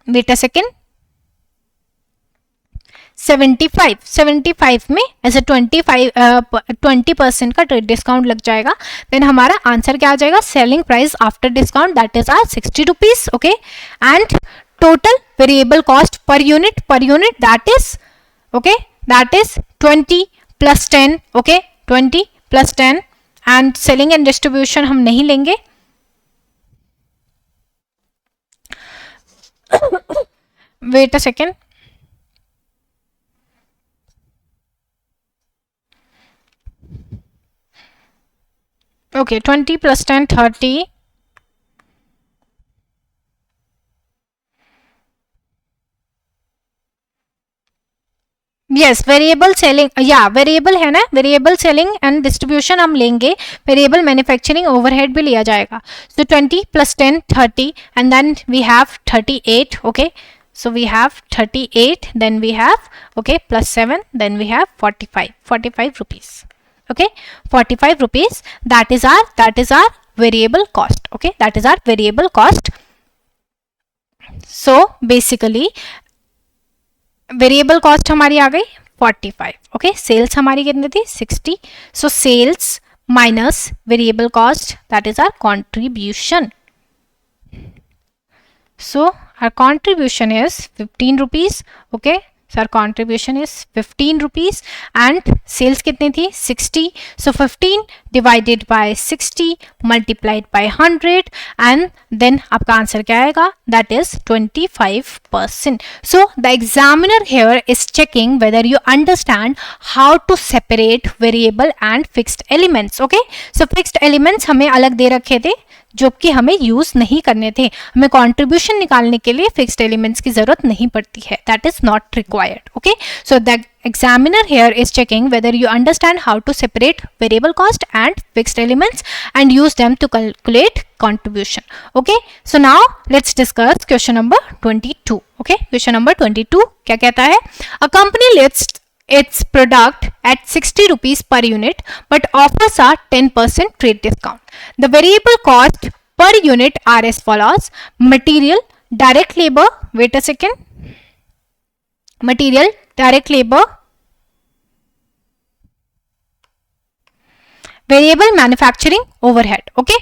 Wait a second. 75 में ऐसे 20% का trade discount लग जाएगा. देन हमारा आंसर क्या आ जाएगा? Selling price after discount that is R 60 rupees. Okay, and total variable cost per unit that is, okay, that is 20 plus 10. Okay, 20 plus 10 and selling and distribution हम नहीं लेंगे. Wait a second. Okay, 20 plus 10, 30. Yes, variable selling, yeah, variable है ना, variable selling and distribution हम लेंगे, variable manufacturing overhead भी लिया जाएगा. So 20 plus 10, 30, and then we have 38. Okay, so we have 38, then we have, okay, plus 7, then we have 45 rupees. Okay, 45 rupees, that is our variable cost. Okay, that is our variable cost. So basically variable cost हमारी आ गई 45. Okay, sales हमारी कितनी थी 60. So sales minus variable cost, that is our contribution. So our contribution is 15 rupees. Okay, so our contribution is 15 rupees and sales कितनी थी 60. So 15 divided by 60 multiplied by 100 and then आपका answer क्या आएगा, that is 25%. So the examiner here is checking whether you understand how to separate variable and fixed elements. Okay, so fixed elements हमें अलग दे रखे थे जो कि हमें यूज नहीं करने थे. हमें कंट्रीब्यूशन निकालने के लिए फिक्स्ड एलिमेंट्स की जरूरत नहीं पड़ती है, that is not required. Okay, so the examiner here is checking whether you understand how to separate variable cost and fixed elements and use them to calculate contribution. Okay, so now let's discuss question number 22. Okay, question number 22 क्या कहता है, a company lists its product at 60 rupees per unit but offers a 10% trade discount. The variable cost per unit are as follows: material, direct labor, wait a second, material, direct labor, variable manufacturing overhead. Okay,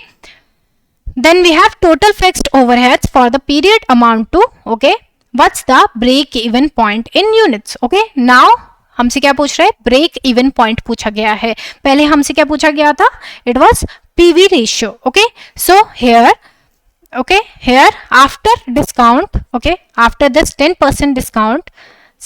then we have total fixed overheads for the period amount to, okay, what's the break even point in units. Okay, now हमसे क्या पूछ रहा है, break even point पूछा गया है. पहले हमसे क्या पूछा गया था, it was PV ratio. Okay, so here, okay, here after discount, okay, after this 10% discount,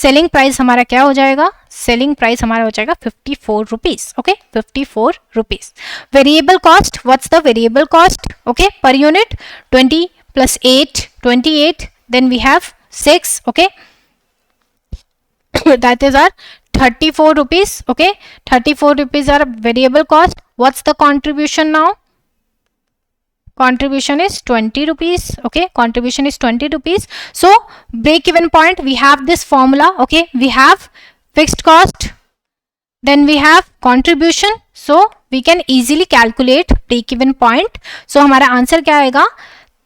selling price हमारा क्या हो जाएगा, सेलिंग प्राइस हमारा हो जाएगा 54 rupees. Okay, 54 rupees. Variable cost, what's the variable cost, okay, per unit 20 plus 8, 28, then we have 6. Okay, that is our 34 rupees. Okay, 34 rupees are variable cost. What's the contribution now? Contribution is 20 rupees. Okay, contribution is 20 rupees. So break even point, we have this formula. Okay, we have fixed cost, then we have contribution, so we can easily calculate break even point. So हमारा answer क्या आएगा,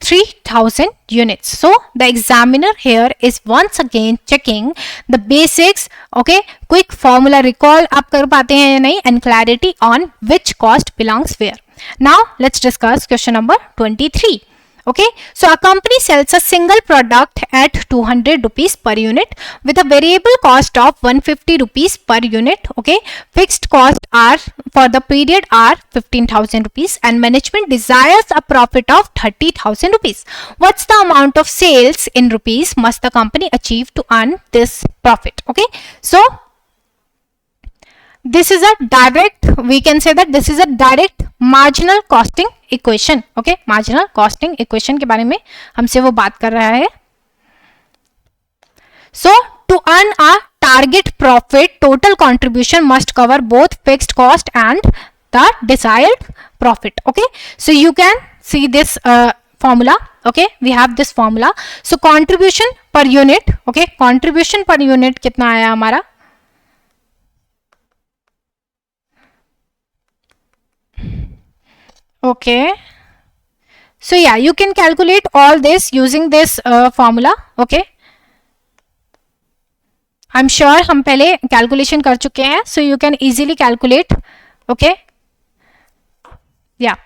3000 units. So the examiner here is once again checking the basics. Okay, quick formula recall आप कर पाते हैं या नहीं, and clarity on which cost belongs where. Now let's discuss question number 23. Okay, so a company sells a single product at 200 rupees per unit with a variable cost of 150 rupees per unit. Okay, fixed cost are for the period are 15,000 rupees and management desires a profit of 30,000 rupees. What's the amount of sales in rupees must the company achieve to earn this profit? Okay, so this is a direct, we can say that this is a direct marginal costing equation. Okay, marginal costing equation के बारे में हमसे वो बात कर रहा है. So to earn a target profit, total contribution must cover both fixed cost and the desired profit. Okay, so you can see this formula. Okay, we have this formula. So contribution per unit, okay, contribution per unit कितना आया हमारा, okay, so yeah, you can calculate all this using this formula. Okay, I'm sure हम पहले calculation कर चुके हैं, so you can easily calculate. Okay, yeah,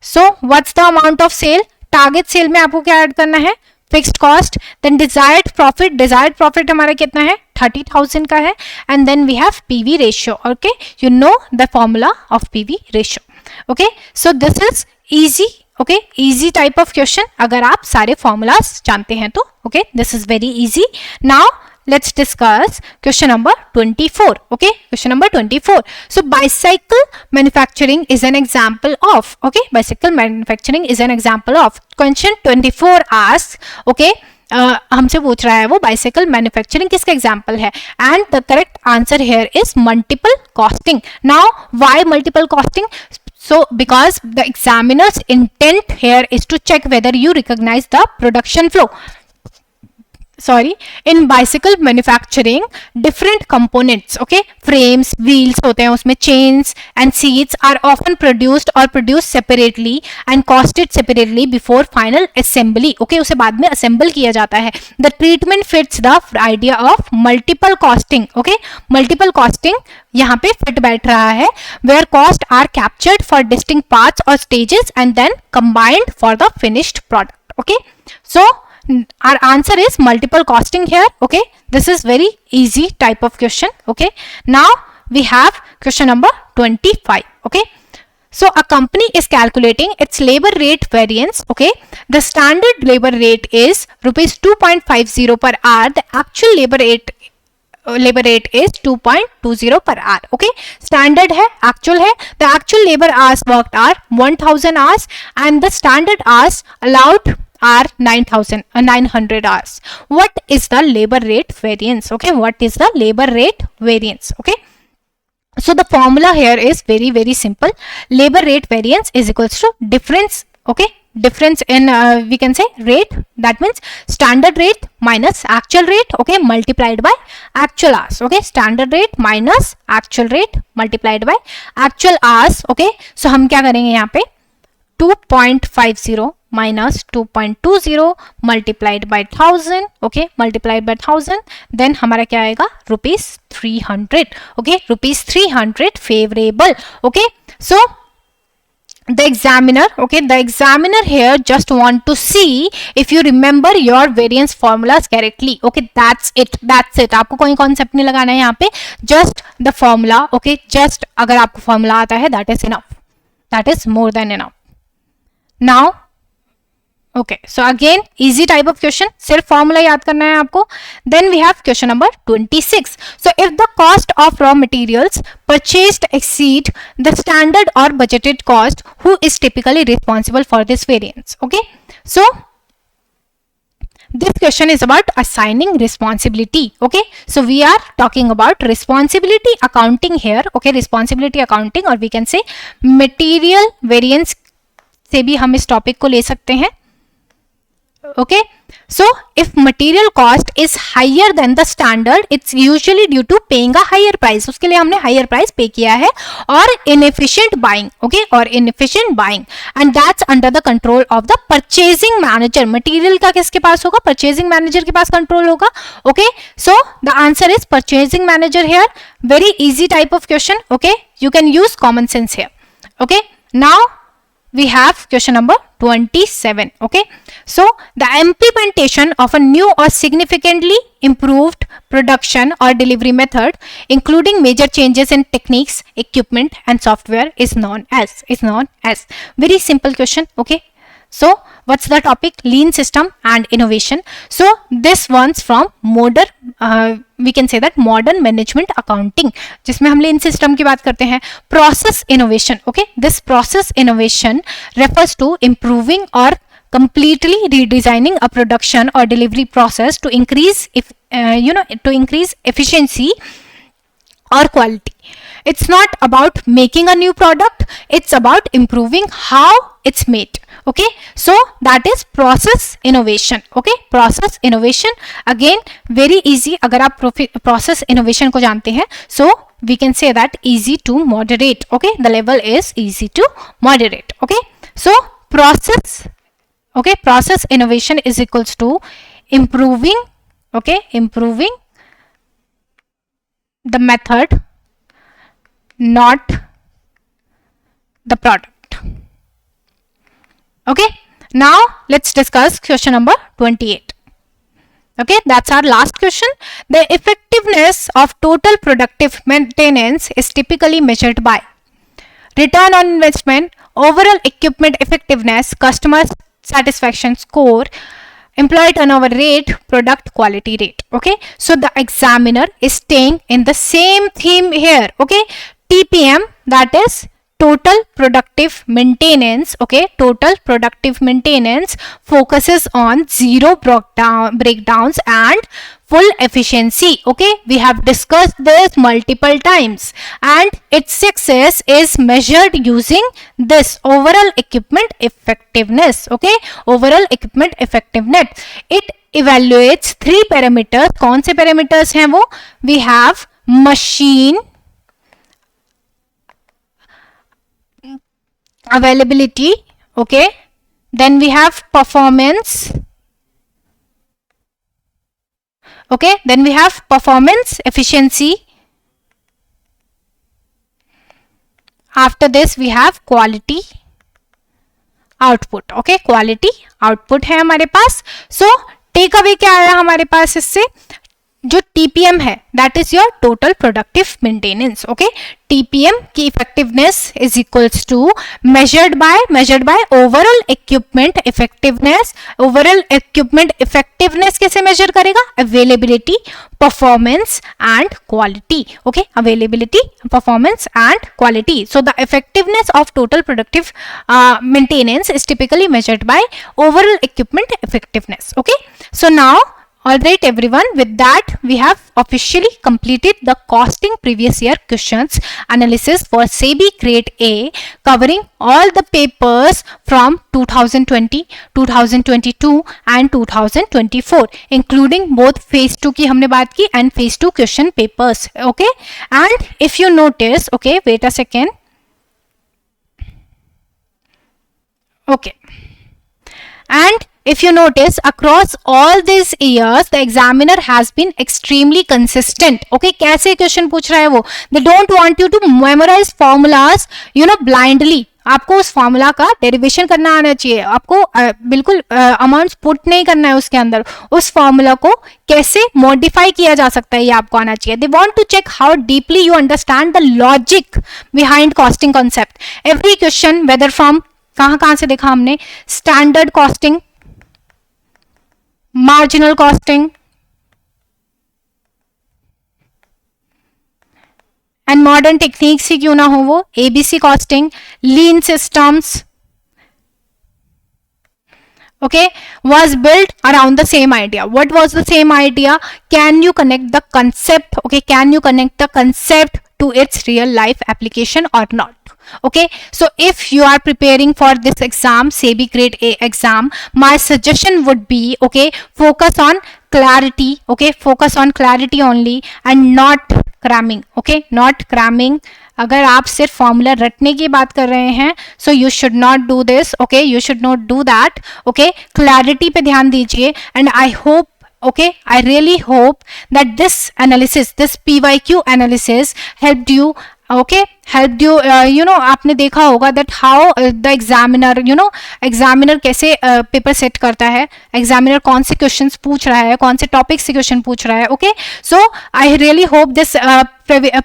so what's the amount of sale, target sale में आपको क्या ऐड करना है, fixed cost, then desired profit हमारा कितना है 30,000 का है, and then we have PV ratio. Okay, you know the formula of PV ratio. Okay, so this is easy. Okay, easy type of question अगर आप सारे formulas जानते हैं तो. Okay, this is very easy. Now let's discuss question number 24. Okay, question number 24. So bicycle manufacturing is an example of, okay, bicycle manufacturing is an example of. Question 24 asks, okay, हमसे पूछ रहा है वो bicycle manufacturing किसका example है, and the correct answer here is multiple costing. Now why multiple costing? So because the examiner's intent here is to check whether you recognize the production flow. sorry, in bicycle manufacturing, different components, okay, frames, wheels होते हैं उसमें, chains and seats are often produced separately and costed separately before final assembly, okay, उसे बाद में assemble किया जाता है. The treatment fits the idea of multiple costing, okay, multiple costing यहाँ पे fit बैठ रहा है, where cost are captured for distinct parts or stages and then combined for the finished product, okay. So our answer is multiple costing here, okay. This is very easy type of question, okay. Now we have question number 25, okay. So a company is calculating its labor rate variance, okay. The standard labor rate is rupees 2.50 per hour. The actual labor rate is 2.20 per hour, okay. Standard है, actual है. The actual labor hours worked are 1000 hours and the standard hours allowed are 900 hours. What is the labor rate variance, okay? What is the labor rate variance, okay? So the formula here is very simple. Labor rate variance is equals to difference, okay, difference in we can say rate, that means standard rate minus actual rate, okay, multiplied by actual hours, okay. Standard rate minus actual rate multiplied by actual hours, okay. So हम क्या करेंगे यहाँ पे 2.50 minus 2.20 multiplied by 1000, okay, multiplied by 1000, then हमारा क्या आएगा rupees 300, okay, rupees 300 favorable, okay. So the examiner, okay, the examiner here just want to see if you remember your variance formulas correctly, okay. That's it, that's it. आपको कोई concept नहीं लगाना है यहाँ पे, just the formula, okay, just अगर आपको formula आता है, that is enough, that is more than enough. Now okay, so again easy type of question, सिर्फ formula याद करना है आपको. Then we have question number 26. So if the cost of raw materials purchased exceed the standard or budgeted cost, who is typically responsible for this variance, okay. So this question is about assigning responsibility, okay. So we are talking about responsibility accounting here, okay, responsibility accounting, or we can say material variance से भी हम इस topic को ले सकते हैं, okay. So if material cost is higher than the standard, it's usually due to paying a higher price, उसके लिए हमने higher price pay किया है, और inefficient buying, okay, or inefficient buying, and that's under the control of the purchasing manager. Material का किसके पास होगा, purchasing manager के पास control होगा, okay. So the answer is purchasing manager here. Very easy type of question, okay, you can use common sense here, okay. Now we have question number 27, okay. So the implementation of a new or significantly improved production or delivery method, including major changes in techniques, equipment and software, is known as very simple question, okay. So what's the topic? Lean system and innovation. So this one's from modern we can say that modern management accounting, जिसमें हम lean system की बात करते हैं. Process innovation, okay. This process innovation refers to improving or completely redesigning a production or delivery process to increase to increase efficiency or quality. It's not about making a new product, it's about improving how it's made, okay. So that is process innovation, okay. Process innovation again very easy. अगर आप process innovation को जानते हैं, so we can say that easy to moderate, okay. The level is easy to moderate, okay. So process, okay, process innovation is equals to improving, okay, improving the method, not the product, okay. Now let's discuss question number 28, okay. That's our last question. The effectiveness of total productive maintenance is typically measured by return on investment, overall equipment effectiveness, customer satisfaction score, employee turnover rate, product quality rate, okay. So the examiner is staying in the same theme here, okay. TPM, that is total productive maintenance, okay. Total productive maintenance focuses on zero breakdowns and full efficiency, okay. We have discussed this multiple times, and its success is measured using this overall equipment effectiveness, okay. Overall equipment effectiveness. It evaluates 3 parameters. कौन से parameters हैं वो? We have machine availability, okay, then we have performance, okay, then we have performance efficiency. After this we have quality output. Okay, quality output है हमारे पास. So take away क्या आया हमारे पास इससे? जो टीपीएम है that is your total productive maintenance. Okay, TPM की effectiveness is equals to measured by overall equipment effectiveness. Overall equipment effectiveness कैसे मेजर करेगा? Availability, performance and quality. Okay, availability, performance and quality. So the effectiveness of total productive maintenance is typically measured by overall equipment effectiveness. Okay, so now all right everyone, with that we have officially completed the costing previous year questions analysis for SEBI Grade A, covering all the papers from 2020, 2022 and 2024, including both phase 2 की हमने बात की and phase 2 question papers. Okay, and if you notice, okay, wait a second, okay, and if you notice across all these years the examiner has been extremely consistent. Okay, कैसे question पूछ रहा है वो? They don't want you to memorize formulas, you know, blindly. आपको उस formula का derivation करना आना चाहिए. आपको बिल्कुल अमाउंट्स पुट नहीं करना है उसके अंदर. उस फॉर्मूला को कैसे मॉडिफाई किया जा सकता है ये आपको आना चाहिए. They want to check how deeply you understand the logic behind costing concept. Every question whether from कहां से देखा हमने? Standard costing, marginal costing and modern techniques ही क्यों ना हो वो, ABC costing, lean systems, okay, was built around the same idea. What was the same idea? Can you connect the concept? Okay, can you connect the concept to its real life application or not? Okay, so if you are preparing for this exam, SEBI Grade A exam, my suggestion would be, okay, focus on clarity. Okay, focus on clarity only and not cramming. Okay, not cramming. अगर आप सिर्फ formula रटने की बात कर रहे हैं, so you should not do this. Okay, you should not do that. Okay, clarity पे ध्यान दीजिए. And I hope, okay, I really hope that this analysis, this PYQ analysis helped you. Okay, helped you, you know, आपने देखा होगा that how the examiner, you know, examiner कैसे paper set करता है, examiner कौन से क्वेश्चंस पूछ रहा है, कौन से टॉपिक से क्वेश्चन पूछ रहा है. Okay, so I really hope this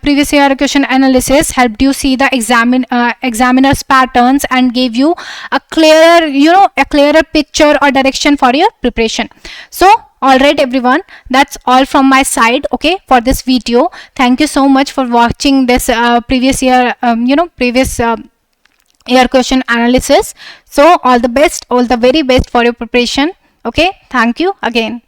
previous year question analysis helped you see the examiner's patterns and gave you a clearer, you know, a clearer picture or direction for your preparation. So all right everyone, that's all from my side. Okay, for this video, thank you so much for watching this previous year you know, previous year question analysis. So all the best, all the very best for your preparation. Okay, thank you again.